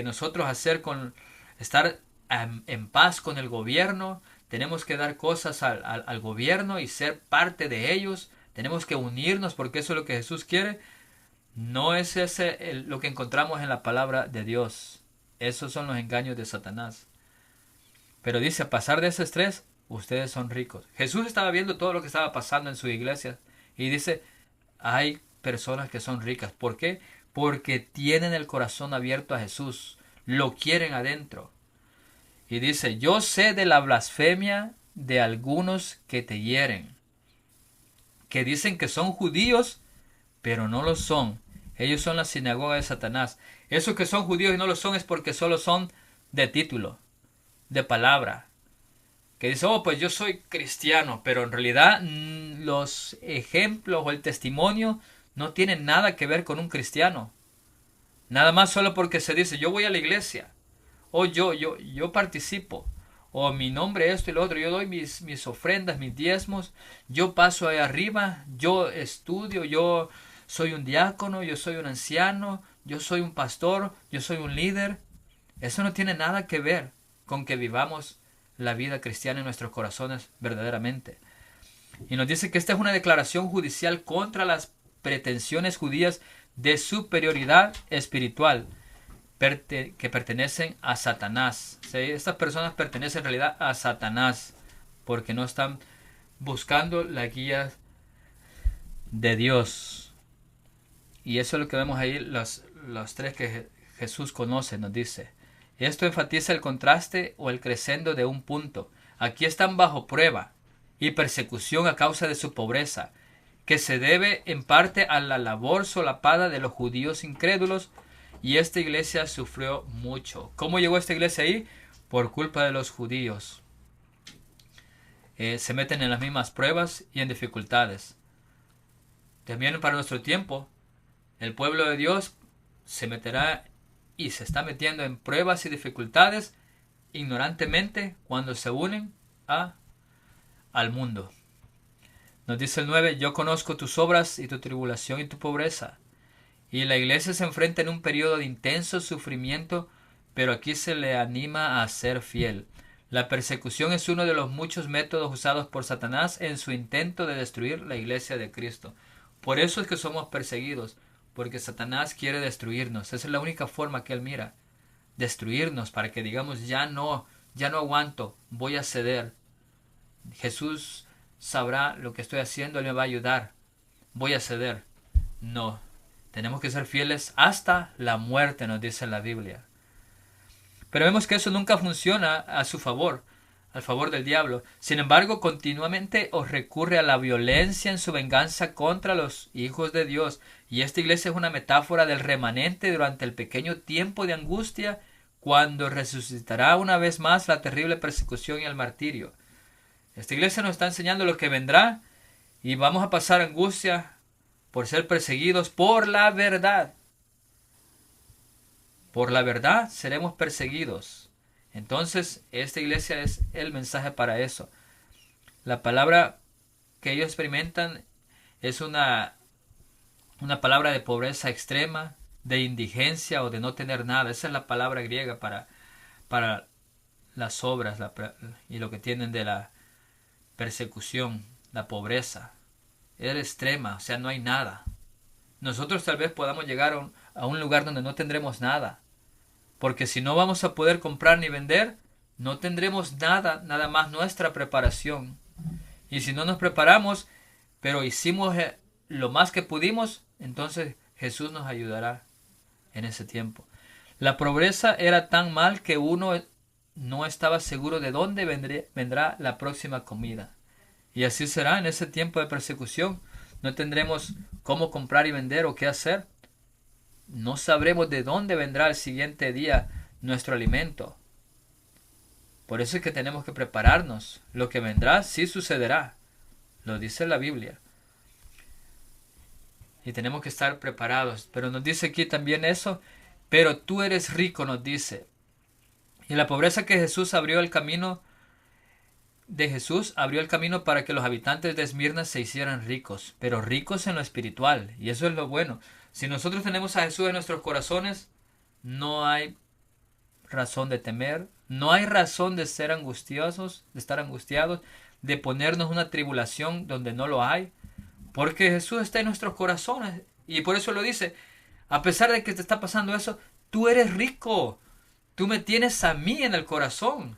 nosotros hacer con estar en paz con el gobierno, tenemos que dar cosas al gobierno y ser parte de ellos, tenemos que unirnos porque eso es lo que Jesús quiere. No es ese lo que encontramos en la palabra de Dios. Esos son los engaños de Satanás. Pero dice, a pasar de ese estrés, ustedes son ricos. Jesús estaba viendo todo lo que estaba pasando en su iglesia y dice, hay personas que son ricas. ¿Por qué? Porque tienen el corazón abierto a Jesús. Lo quieren adentro. Y dice, yo sé de la blasfemia de algunos que te hieren, que dicen que son judíos, pero no lo son. Ellos son la sinagoga de Satanás. Esos que son judíos y no lo son es porque solo son de título, de palabra. Que dice, oh, pues yo soy cristiano, pero en realidad los ejemplos o el testimonio no tienen nada que ver con un cristiano. Nada más solo porque se dice, yo voy a la iglesia, o yo participo, o mi nombre esto y lo otro, yo doy mis ofrendas, mis diezmos, yo paso ahí arriba, yo estudio, yo soy un diácono, yo soy un anciano, yo soy un pastor, yo soy un líder. Eso no tiene nada que ver con que vivamos la vida cristiana en nuestros corazones verdaderamente. Y nos dice que esta es una declaración judicial contra las pretensiones judías de superioridad espiritual que pertenecen a Satanás. ¿Sí? Estas personas pertenecen en realidad a Satanás porque no están buscando la guía de Dios. Y eso es lo que vemos ahí, los 3 que Jesús conoce, nos dice. Esto enfatiza el contraste o el crescendo de un punto. Aquí están bajo prueba y persecución a causa de su pobreza, que se debe en parte a la labor solapada de los judíos incrédulos, y esta iglesia sufrió mucho. ¿Cómo llegó esta iglesia ahí? Por culpa de los judíos. Se meten en las mismas pruebas y en dificultades. También para nuestro tiempo, el pueblo de Dios se meterá y se está metiendo en pruebas y dificultades ignorantemente cuando se unen al mundo. Nos dice el 9, yo conozco tus obras y tu tribulación y tu pobreza. Y la iglesia se enfrenta en un periodo de intenso sufrimiento, pero aquí se le anima a ser fiel. La persecución es uno de los muchos métodos usados por Satanás en su intento de destruir la iglesia de Cristo. Por eso es que somos perseguidos, porque Satanás quiere destruirnos. Esa es la única forma que él mira. Destruirnos para que digamos ya no aguanto, voy a ceder. Jesús sabrá lo que estoy haciendo, él me va a ayudar. Voy a ceder. No. Tenemos que ser fieles hasta la muerte, nos dice la Biblia. Pero vemos que eso nunca funciona a su favor, al favor del diablo. Sin embargo, continuamente os recurre a la violencia en su venganza contra los hijos de Dios. Y esta iglesia es una metáfora del remanente durante el pequeño tiempo de angustia, cuando resucitará una vez más la terrible persecución y el martirio. Esta iglesia nos está enseñando lo que vendrá y vamos a pasar angustia por ser perseguidos por la verdad. Por la verdad seremos perseguidos. Entonces, esta iglesia es el mensaje para eso. La palabra que ellos experimentan es una palabra de pobreza extrema, de indigencia o de no tener nada. Esa es la palabra griega para las obras y lo que tienen de la persecución, la pobreza. Es extrema, o sea, no hay nada. Nosotros tal vez podamos llegar a un lugar donde no tendremos nada. Porque si no vamos a poder comprar ni vender, no tendremos nada más nuestra preparación. Y si no nos preparamos, pero hicimos lo más que pudimos, entonces Jesús nos ayudará en ese tiempo. La pobreza era tan mal que uno no estaba seguro de dónde vendrá la próxima comida. Y así será en ese tiempo de persecución. No tendremos cómo comprar y vender o qué hacer. No sabremos de dónde vendrá el siguiente día nuestro alimento. Por eso es que tenemos que prepararnos. Lo que vendrá sí sucederá. Lo dice la Biblia. Y tenemos que estar preparados. Pero nos dice aquí también eso. Pero tú eres rico, nos dice. Y la pobreza que Jesús abrió el camino para que los habitantes de Esmirna se hicieran ricos, pero ricos en lo espiritual, y eso es lo bueno. Si nosotros tenemos a Jesús en nuestros corazones, no hay razón de temer, no hay razón de ser angustiosos, de estar angustiados, de ponernos una tribulación donde no lo hay, porque Jesús está en nuestros corazones, y por eso lo dice, a pesar de que te está pasando eso, tú eres rico, tú me tienes a mí en el corazón.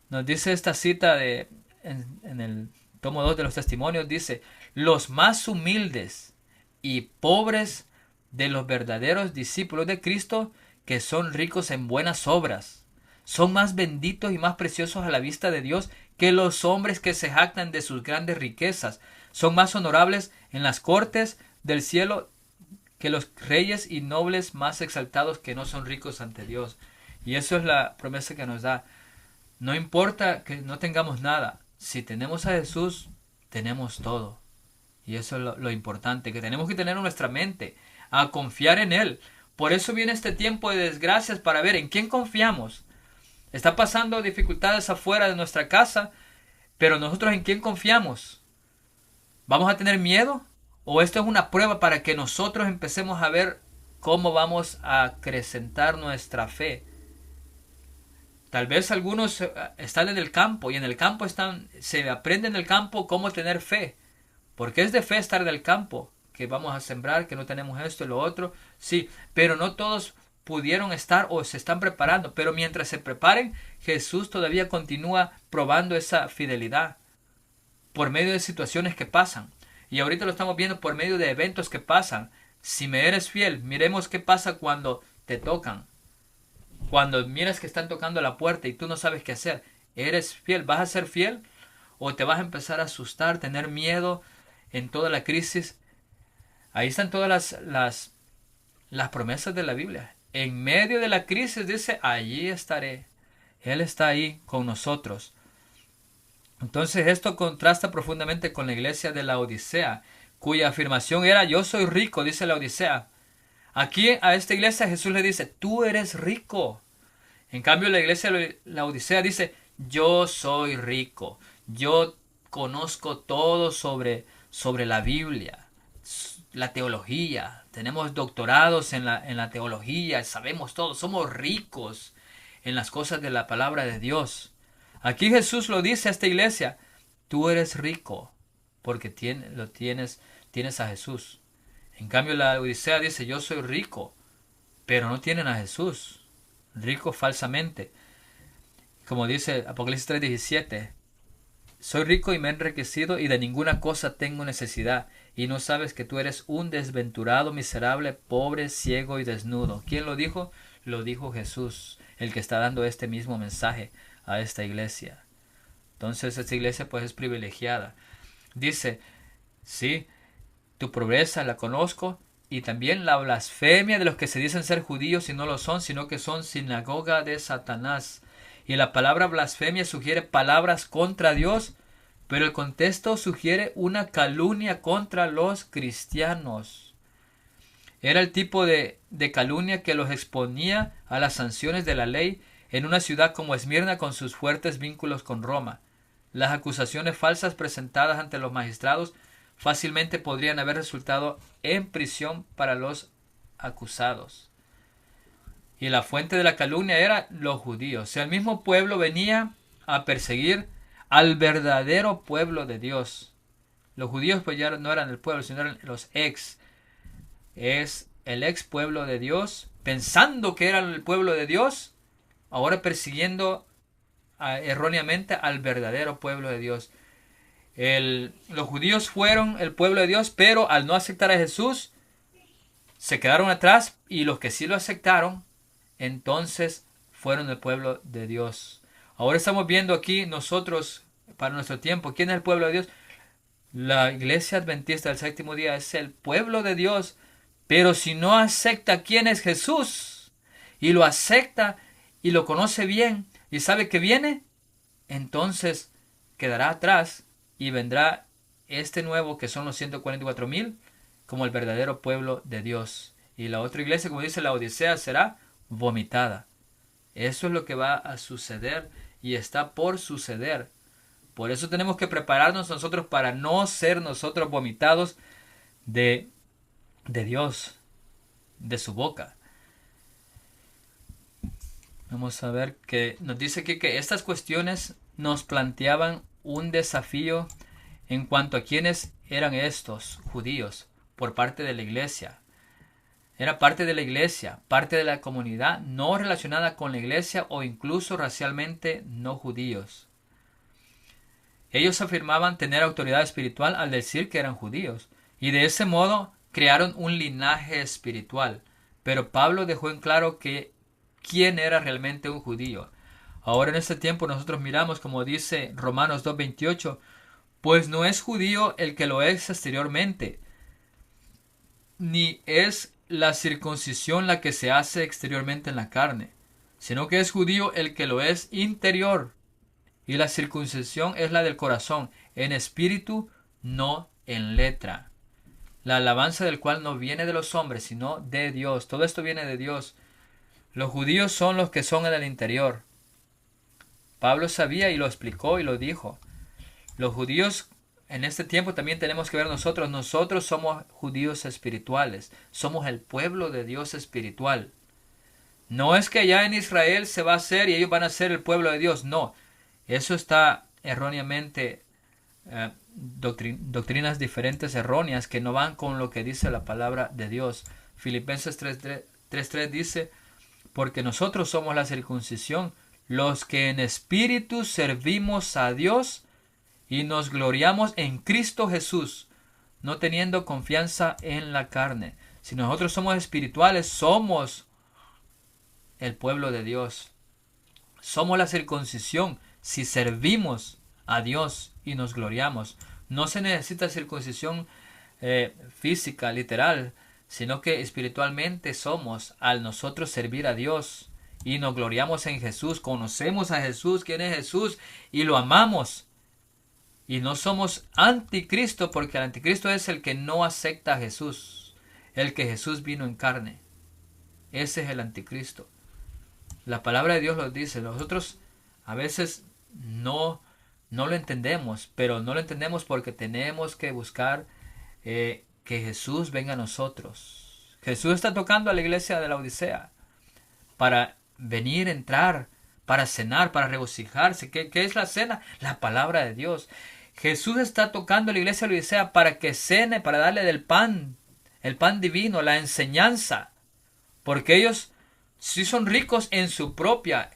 Nos dice esta cita en el tomo 2 de los testimonios, dice, los más humildes y pobres de los verdaderos discípulos de Cristo, que son ricos en buenas obras, son más benditos y más preciosos a la vista de Dios que los hombres que se jactan de sus grandes riquezas, son más honorables en las cortes del cielo que los reyes y nobles más exaltados que no son ricos ante Dios. Y eso es la promesa que nos da. No importa que no tengamos nada. Si tenemos a Jesús, tenemos todo. Y eso es lo importante, que tenemos que tener en nuestra mente, a confiar en Él. Por eso viene este tiempo de desgracias para ver en quién confiamos. Está pasando dificultades afuera de nuestra casa, pero nosotros en quién confiamos. ¿Vamos a tener miedo? ¿O esto es una prueba para que nosotros empecemos a ver cómo vamos a acrecentar nuestra fe? Tal vez algunos están en el campo y en el campo se aprende en el campo cómo tener fe. Porque es de fe estar en el campo, que vamos a sembrar, que no tenemos esto y lo otro. Sí, pero no todos pudieron estar o se están preparando. Pero mientras se preparen, Jesús todavía continúa probando esa fidelidad por medio de situaciones que pasan. Y ahorita lo estamos viendo por medio de eventos que pasan. Si me eres fiel, miremos qué pasa cuando te tocan. Cuando miras que están tocando la puerta y tú no sabes qué hacer, ¿eres fiel? ¿Vas a ser fiel? ¿O te vas a empezar a asustar, tener miedo en toda la crisis? Ahí están todas las promesas de la Biblia. En medio de la crisis dice, allí estaré. Él está ahí con nosotros. Entonces esto contrasta profundamente con la iglesia de la Odisea, cuya afirmación era, yo soy rico, dice la Odisea. Aquí a esta iglesia Jesús le dice, tú eres rico. En cambio la iglesia de la Odisea dice, yo soy rico, yo conozco todo sobre la Biblia, la teología, tenemos doctorados en la teología, sabemos todo, somos ricos en las cosas de la palabra de Dios. Aquí Jesús lo dice a esta iglesia, tú eres rico porque tienes a Jesús. En cambio la Odisea dice, yo soy rico, pero no tienen a Jesús, rico falsamente. Como dice Apocalipsis 3:17, soy rico y me he enriquecido y de ninguna cosa tengo necesidad, y no sabes que tú eres un desventurado, miserable, pobre, ciego y desnudo. ¿Quién lo dijo? Lo dijo Jesús, el que está dando este mismo mensaje a esta iglesia. Entonces esta iglesia pues es privilegiada. Dice, sí, tu pobreza la conozco y también la blasfemia de los que se dicen ser judíos y no lo son, sino que son sinagoga de Satanás. Y la palabra blasfemia sugiere palabras contra Dios, pero el contexto sugiere una calumnia contra los cristianos. Era el tipo de calumnia que los exponía a las sanciones de la ley en una ciudad como Esmirna con sus fuertes vínculos con Roma. Las acusaciones falsas presentadas ante los magistrados fácilmente podrían haber resultado en prisión para los acusados. Y la fuente de la calumnia era los judíos. O sea, el mismo pueblo venía a perseguir al verdadero pueblo de Dios. Los judíos pues ya no eran el pueblo, sino eran los ex. Es el ex pueblo de Dios, pensando que eran el pueblo de Dios, ahora persiguiendo erróneamente al verdadero pueblo de Dios. Los judíos fueron el pueblo de Dios, pero al no aceptar a Jesús, se quedaron atrás, y los que sí lo aceptaron, entonces fueron el pueblo de Dios. Ahora estamos viendo aquí nosotros, para nuestro tiempo, ¿quién es el pueblo de Dios? La iglesia adventista del séptimo día es el pueblo de Dios, pero si no acepta quién es Jesús, y lo acepta y lo conoce bien, y sabe que viene, entonces quedará atrás y vendrá este nuevo, que son los 144,000, como el verdadero pueblo de Dios. Y la otra iglesia, como dice la Odisea, será vomitada. Eso es lo que va a suceder y está por suceder. Por eso tenemos que prepararnos nosotros para no ser nosotros vomitados de Dios, de su boca. Vamos a ver que nos dice aquí que estas cuestiones nos planteaban un desafío en cuanto a quiénes eran estos judíos por parte de la iglesia. Era parte de la iglesia, parte de la comunidad no relacionada con la iglesia o incluso racialmente no judíos. Ellos afirmaban tener autoridad espiritual al decir que eran judíos, y de ese modo crearon un linaje espiritual. Pero Pablo dejó en claro que quién era realmente un judío. Ahora en este tiempo nosotros miramos, como dice Romanos 2:28, pues no es judío el que lo es exteriormente, ni es la circuncisión la que se hace exteriormente en la carne, sino que es judío el que lo es interior, y la circuncisión es la del corazón, en espíritu, no en letra. La alabanza del cual no viene de los hombres, sino de Dios. Todo esto viene de Dios. Los judíos son los que son en el interior. Pablo sabía y lo explicó y lo dijo. Los judíos en este tiempo también tenemos que ver nosotros. Nosotros somos judíos espirituales. Somos el pueblo de Dios espiritual. No es que allá en Israel se va a hacer y ellos van a ser el pueblo de Dios. No. Eso está erróneamente, doctrinas diferentes erróneas que no van con lo que dice la palabra de Dios. Filipenses 3:3 dice, porque nosotros somos la circuncisión, los que en espíritu servimos a Dios y nos gloriamos en Cristo Jesús, no teniendo confianza en la carne. Si nosotros somos espirituales, somos el pueblo de Dios. Somos la circuncisión si servimos a Dios y nos gloriamos. No se necesita circuncisión física, literal, sino que espiritualmente somos al nosotros servir a Dios y nos gloriamos en Jesús, conocemos a Jesús, quién es Jesús, y lo amamos. Y no somos anticristo, porque el anticristo es el que no acepta a Jesús. el que Jesús vino en carne. Ese es el anticristo. La palabra de Dios lo dice. Nosotros a veces no lo entendemos, pero no lo entendemos porque tenemos que buscar que Jesús venga a nosotros. Jesús está tocando a la iglesia de la Odisea para venir, entrar, para cenar, para regocijarse. ¿Qué es la cena? La palabra de Dios. Jesús está tocando a la iglesia de la Odisea para que cene, para darle del pan, el pan divino, la enseñanza. Porque ellos sí son ricos en su propia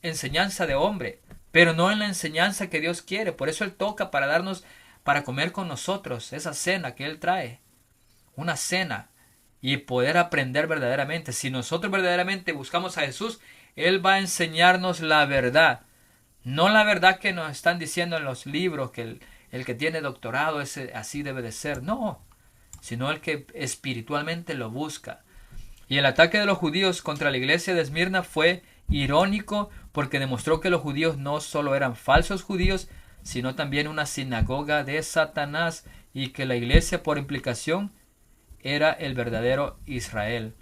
enseñanza de hombre, pero no en la enseñanza que Dios quiere. Por eso Él toca para darnos, para comer con nosotros, esa cena que Él trae. Una cena. Y poder aprender verdaderamente. Si nosotros verdaderamente buscamos a Jesús, Él va a enseñarnos la verdad. No la verdad que nos están diciendo en los libros, que el que tiene doctorado así debe de ser. No, sino el que espiritualmente lo busca. Y el ataque de los judíos contra la iglesia de Esmirna fue irónico porque demostró que los judíos no solo eran falsos judíos, sino también una sinagoga de Satanás, y que la iglesia por implicación era el verdadero Israel.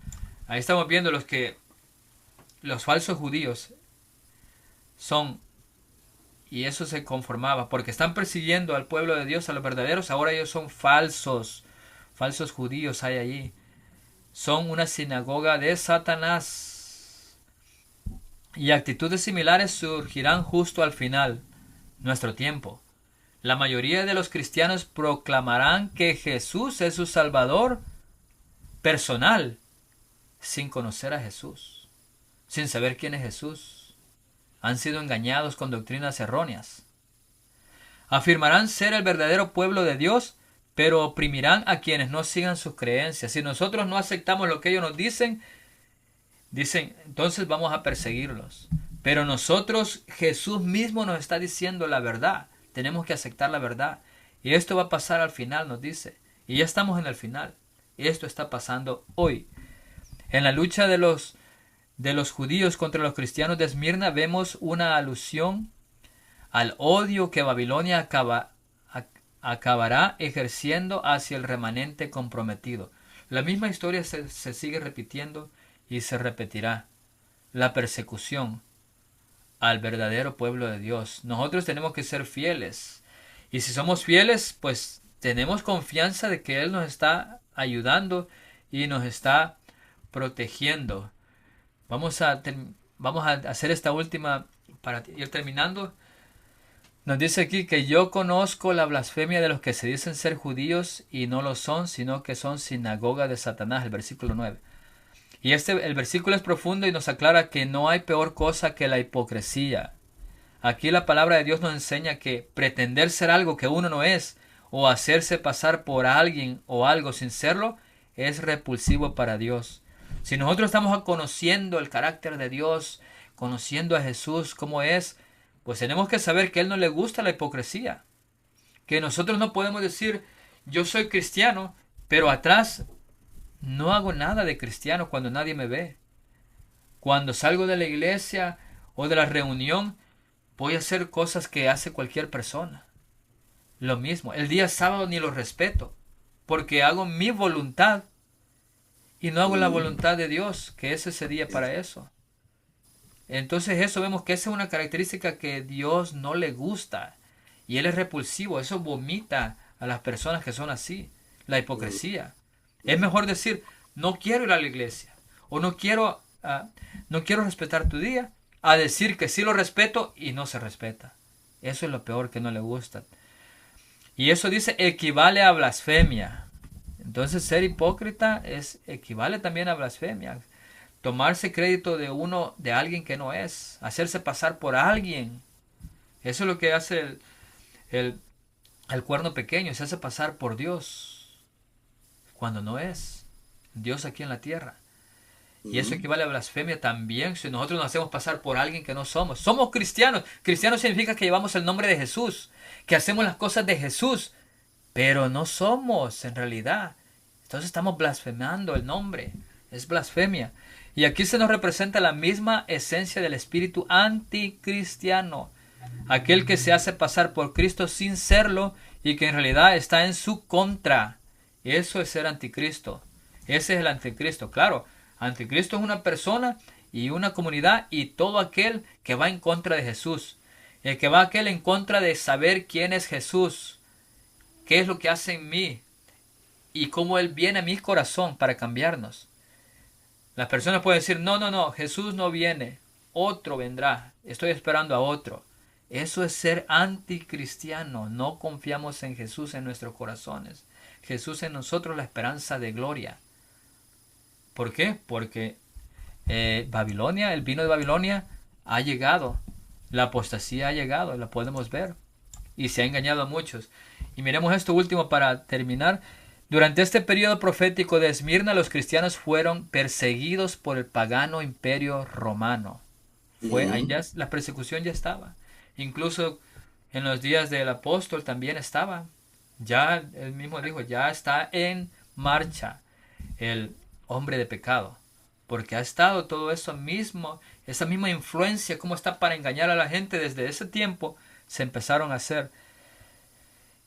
Ahí estamos viendo los falsos judíos son, y eso se conformaba, porque están persiguiendo al pueblo de Dios, a los verdaderos, ahora ellos son falsos judíos hay allí. Son una sinagoga de Satanás. Y actitudes similares surgirán justo al final, nuestro tiempo. La mayoría de los cristianos proclamarán que Jesús es su Salvador personal, sin conocer a Jesús, sin saber quién es Jesús. Han sido engañados con doctrinas erróneas. Afirmarán ser el verdadero pueblo de Dios, pero oprimirán a quienes no sigan sus creencias. Si nosotros no aceptamos lo que ellos nos dicen, entonces vamos a perseguirlos. Pero nosotros, Jesús mismo nos está diciendo la verdad. Tenemos que aceptar la verdad. Y esto va a pasar al final, nos dice. Y ya estamos en el final. Esto está pasando hoy. En la lucha de los judíos contra los cristianos de Esmirna vemos una alusión al odio que Babilonia acabará ejerciendo hacia el remanente comprometido. La misma historia se sigue repitiendo y se repetirá. La persecución al verdadero pueblo de Dios. Nosotros tenemos que ser fieles. Y si somos fieles, pues tenemos confianza de que Él nos está ayudando y nos está protegiendo. Vamos a hacer esta última para ir terminando. Nos dice aquí que yo conozco la blasfemia de los que se dicen ser judíos y no lo son, sino que son sinagoga de Satanás, el versículo 9. Y el versículo es profundo y nos aclara que no hay peor cosa que la hipocresía. Aquí la palabra de Dios nos enseña que pretender ser algo que uno no es, o hacerse pasar por alguien o algo sin serlo, es repulsivo para Dios. Si nosotros estamos conociendo el carácter de Dios, conociendo a Jesús como es, pues tenemos que saber que a Él no le gusta la hipocresía. Que nosotros no podemos decir, yo soy cristiano, pero atrás no hago nada de cristiano cuando nadie me ve. Cuando salgo de la iglesia o de la reunión, voy a hacer cosas que hace cualquier persona. Lo mismo, el día sábado ni lo respeto, porque hago mi voluntad y no hago la voluntad de Dios, que es ese día para eso. Entonces eso vemos que esa es una característica que Dios no le gusta y Él es repulsivo. Eso vomita a las personas que son así, la hipocresía. Es mejor decir, no quiero ir a la iglesia o no quiero respetar tu día, a decir que sí lo respeto y no se respeta. Eso es lo peor, que no le gusta. Y eso dice equivale a blasfemia. Entonces ser hipócrita equivale también a blasfemia. Tomarse crédito de alguien que no es. Hacerse pasar por alguien. Eso es lo que hace el cuerno pequeño. Se hace pasar por Dios. Cuando no es. Dios aquí en la tierra. Y eso equivale a blasfemia también si nosotros nos hacemos pasar por alguien que no somos. Somos cristianos. Cristianos significa que llevamos el nombre de Jesús. Que hacemos las cosas de Jesús. Pero no somos en realidad. Entonces estamos blasfemando el nombre. Es blasfemia. Y aquí se nos representa la misma esencia del espíritu anticristiano. Aquel que se hace pasar por Cristo sin serlo y que en realidad está en su contra. Eso es ser anticristo. Ese es el anticristo. Claro, anticristo es una persona y una comunidad y todo aquel que va en contra de Jesús. El que va aquel en contra de saber quién es Jesús, qué es lo que hace en mí y cómo Él viene a mi corazón para cambiarnos. Las personas pueden decir, no, no, no, Jesús no viene, otro vendrá, estoy esperando a otro. Eso es ser anticristiano, no confiamos en Jesús en nuestros corazones. Jesús en nosotros la esperanza de gloria. ¿Por qué? Porque Babilonia, el vino de Babilonia ha llegado, la apostasía ha llegado, la podemos ver y se ha engañado a muchos. Y miremos esto último para terminar. Durante este periodo profético de Esmirna, los cristianos fueron perseguidos por el pagano imperio romano. Ahí ya, la persecución ya estaba. Incluso en los días del apóstol también estaba. Ya él mismo dijo, ya está en marcha el hombre de pecado. Porque ha estado todo eso mismo, esa misma influencia, como está para engañar a la gente desde ese tiempo, se empezaron a hacer.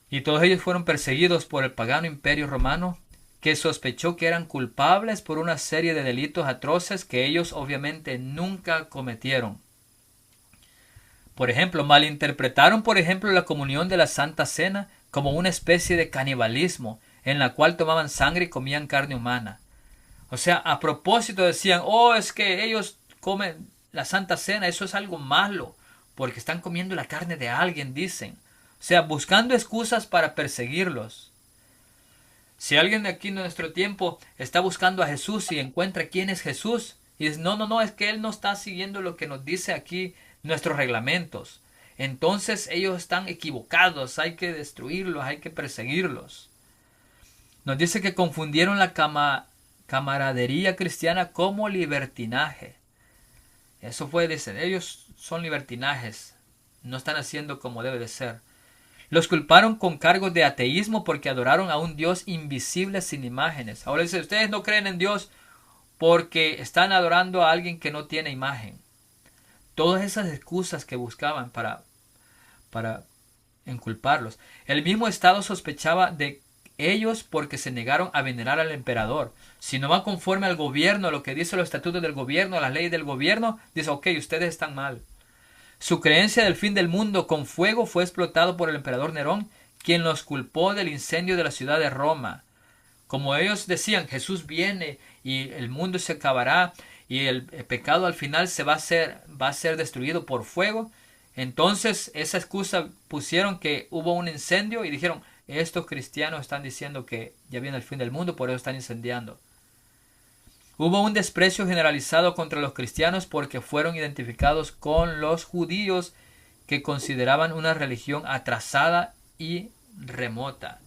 Y todos ellos fueron perseguidos por el pagano imperio romano, que sospechó que eran culpables por una serie de delitos atroces que ellos obviamente nunca cometieron. Por ejemplo, malinterpretaron, por ejemplo, la comunión de la Santa Cena como una especie de canibalismo, en la cual tomaban sangre y comían carne humana. O sea, a propósito decían, oh, es que ellos comen la Santa Cena, eso es algo malo, porque están comiendo la carne de alguien, dicen. O sea, buscando excusas para perseguirlos. Si alguien de aquí en nuestro tiempo está buscando a Jesús y encuentra quién es Jesús, y dice, no, no, no, es que Él no está siguiendo lo que nos dice aquí nuestros reglamentos. Entonces ellos están equivocados, hay que destruirlos, hay que perseguirlos. Nos dice que confundieron la camaradería cristiana como libertinaje. Eso fue, dicen, ellos son libertinajes, no están haciendo como debe de ser. Los culparon con cargos de ateísmo porque adoraron a un Dios invisible sin imágenes. Ahora dice, ustedes no creen en Dios porque están adorando a alguien que no tiene imagen. Todas esas excusas que buscaban para inculparlos. El mismo Estado sospechaba de ellos porque se negaron a venerar al emperador. Si no va conforme al gobierno, lo que dice los estatutos del gobierno, las leyes del gobierno, dice, ok, ustedes están mal. Su creencia del fin del mundo con fuego fue explotado por el emperador Nerón, quien los culpó del incendio de la ciudad de Roma. Como ellos decían, Jesús viene y el mundo se acabará y el pecado al final va a ser destruido por fuego. Entonces esa excusa pusieron que hubo un incendio y dijeron, estos cristianos están diciendo que ya viene el fin del mundo, por eso están incendiando. Hubo un desprecio generalizado contra los cristianos porque fueron identificados con los judíos que consideraban una religión atrasada y remota.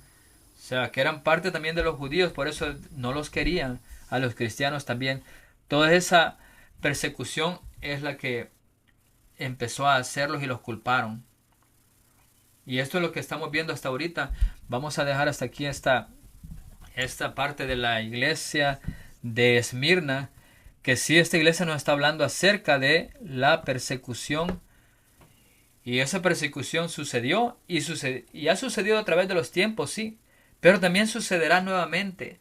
O sea, que eran parte también de los judíos, por eso no los querían. A los cristianos también. Toda esa persecución es la que empezó a hacerlos y los culparon. Y esto es lo que estamos viendo hasta ahorita. Vamos a dejar hasta aquí esta parte de la iglesia de Esmirna, que sí, esta iglesia nos está hablando acerca de la persecución, y esa persecución sucedió y ha sucedido a través de los tiempos, sí, pero también sucederá nuevamente.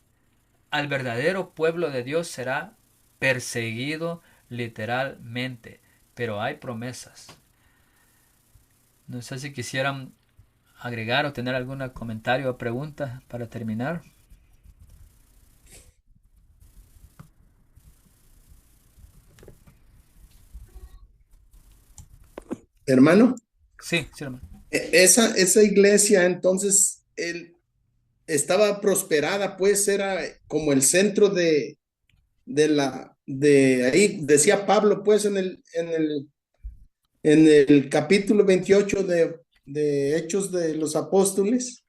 Al verdadero pueblo de Dios será perseguido literalmente, pero hay promesas. No sé si quisieran agregar o tener algún comentario o pregunta para terminar. Hermano, Sí, sí, hermano. esa iglesia entonces estaba prosperada, pues era como el centro de ahí, decía Pablo, pues en el capítulo 28 de Hechos de los Apóstoles,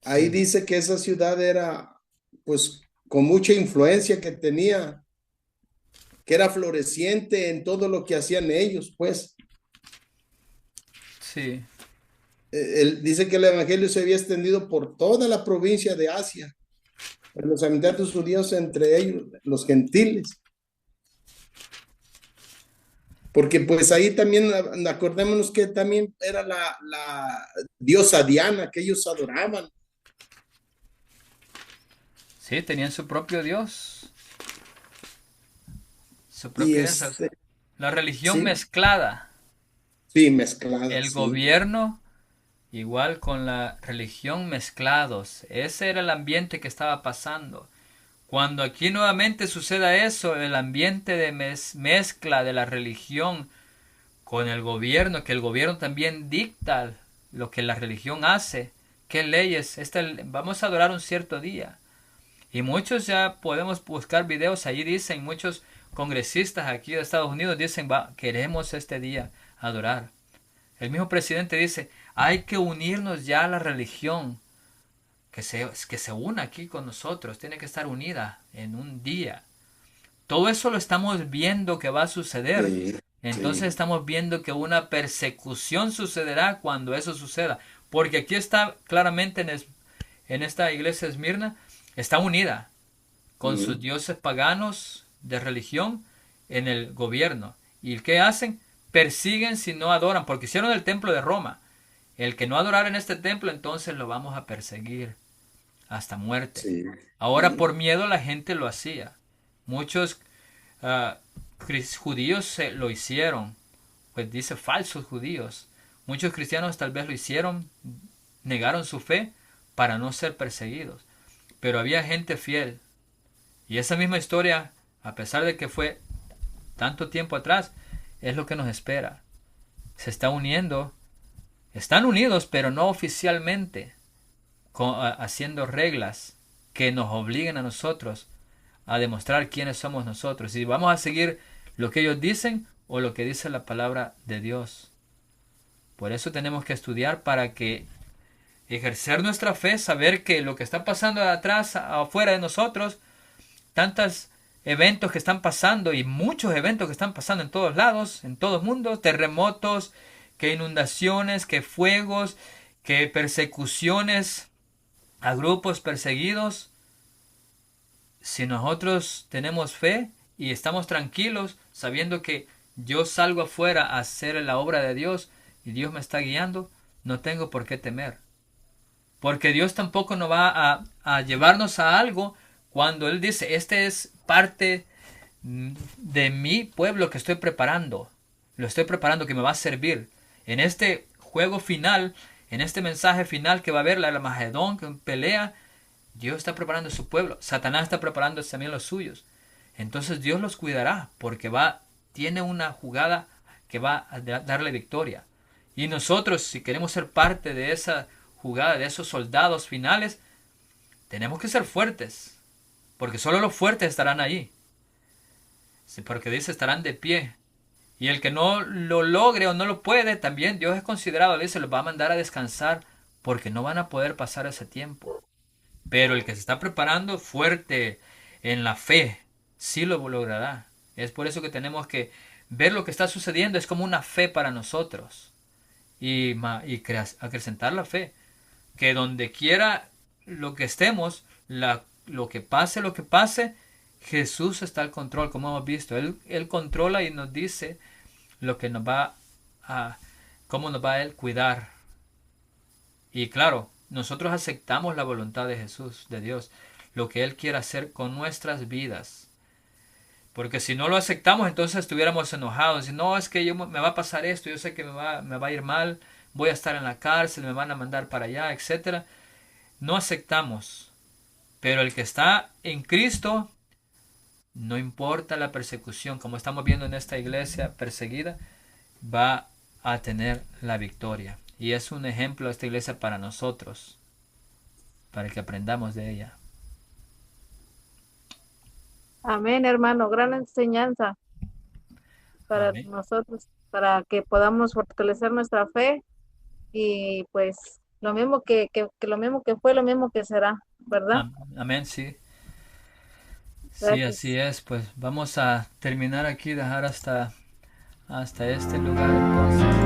ahí Sí. dice que esa ciudad era, pues, con mucha influencia que tenía, que era floreciente en todo lo que hacían ellos, pues. Sí, Él dice que el evangelio se había extendido por toda la provincia de Asia, los habitantes judíos, entre ellos los gentiles. Porque pues ahí también, acordémonos que también era la diosa Diana que ellos adoraban. Sí, tenían su propio Dios, su Y propio Dios. La religión sí, mezclada, sí, mezclada, el sí. gobierno igual con la religión mezclados. Ese era el ambiente que estaba pasando. Cuando aquí nuevamente suceda eso, el ambiente de mezcla de la religión con el gobierno, que el gobierno también dicta lo que la religión hace, qué leyes, vamos a adorar un cierto día. Y muchos ya podemos buscar videos, allí dicen, muchos congresistas aquí de Estados Unidos dicen, queremos este día adorar. El mismo presidente dice, hay que unirnos ya a la religión, que se una aquí con nosotros, tiene que estar unida en un día. Todo eso lo estamos viendo que va a suceder. Sí, Entonces sí, estamos viendo que una persecución sucederá cuando eso suceda. Porque aquí está claramente en esta iglesia de Esmirna, está unida con sus mm, dioses paganos de religión en el gobierno. ¿Y qué hacen? Persiguen si no adoran, porque hicieron el templo de Roma. El que no adorara en este templo, entonces lo vamos a perseguir hasta muerte. sí, Ahora mm, por miedo la gente lo hacía. Muchos ah, judíos lo hicieron, pues dice falsos judíos. Muchos cristianos tal vez lo hicieron, negaron su fe para no ser perseguidos. Pero había gente fiel. Y esa misma historia, a pesar de que fue tanto tiempo atrás, es lo que nos espera. Se está uniendo, están unidos, pero no oficialmente, haciendo reglas que nos obliguen a nosotros a demostrar quiénes somos nosotros. Si vamos a seguir lo que ellos dicen o lo que dice la palabra de Dios. Por eso tenemos que estudiar para que ejercer nuestra fe, saber que lo que está pasando atrás, afuera de nosotros, tantos eventos que están pasando y muchos eventos que están pasando en todos lados, en todo el mundo, terremotos, que inundaciones, que fuegos, que persecuciones a grupos perseguidos. Si nosotros tenemos fe y estamos tranquilos sabiendo que yo salgo afuera a hacer la obra de Dios y Dios me está guiando, no tengo por qué temer. Porque Dios tampoco nos va a llevarnos a algo cuando Él dice, este es parte de mi pueblo que estoy preparando. Lo estoy preparando que me va a servir. En este juego final, en este mensaje final que va a haber, la Armagedón, que pelea, Dios está preparando su pueblo. Satanás está preparando también los suyos. Entonces Dios los cuidará porque tiene una jugada que va a darle victoria. Y nosotros, si queremos ser parte de esa jugada, de esos soldados finales, tenemos que ser fuertes. Porque solo los fuertes estarán ahí. Porque dice, estarán de pie. Y el que no lo logre o no lo puede, también Dios es considerado, le dice, los va a mandar a descansar porque no van a poder pasar ese tiempo. Pero el que se está preparando fuerte en la fe, sí lo logrará. Es por eso que tenemos que ver lo que está sucediendo, es como una fe para nosotros. Y acrecentar la fe. Que donde quiera lo que estemos, lo que pase, Jesús está al control, como hemos visto. Él controla y nos dice lo que nos va a, cómo nos va a Él cuidar. Y claro, nosotros aceptamos la voluntad de Jesús, de Dios, lo que Él quiere hacer con nuestras vidas. Porque si no lo aceptamos, entonces estuviéramos enojados. Y no, es que me va a pasar esto, yo sé que me va a ir mal, voy a estar en la cárcel, me van a mandar para allá, etcétera. No aceptamos. Pero el que está en Cristo, no importa la persecución, como estamos viendo en esta iglesia perseguida, va a tener la victoria. Y es un ejemplo esta iglesia para nosotros, para que aprendamos de ella. Amén, hermano. Gran enseñanza para Amén. nosotros, para que podamos fortalecer nuestra fe y pues lo mismo que lo mismo que fue, lo mismo que será, ¿verdad? Amén, sí. Sí, así Gracias. es. Pues vamos a terminar aquí, dejar hasta este lugar entonces.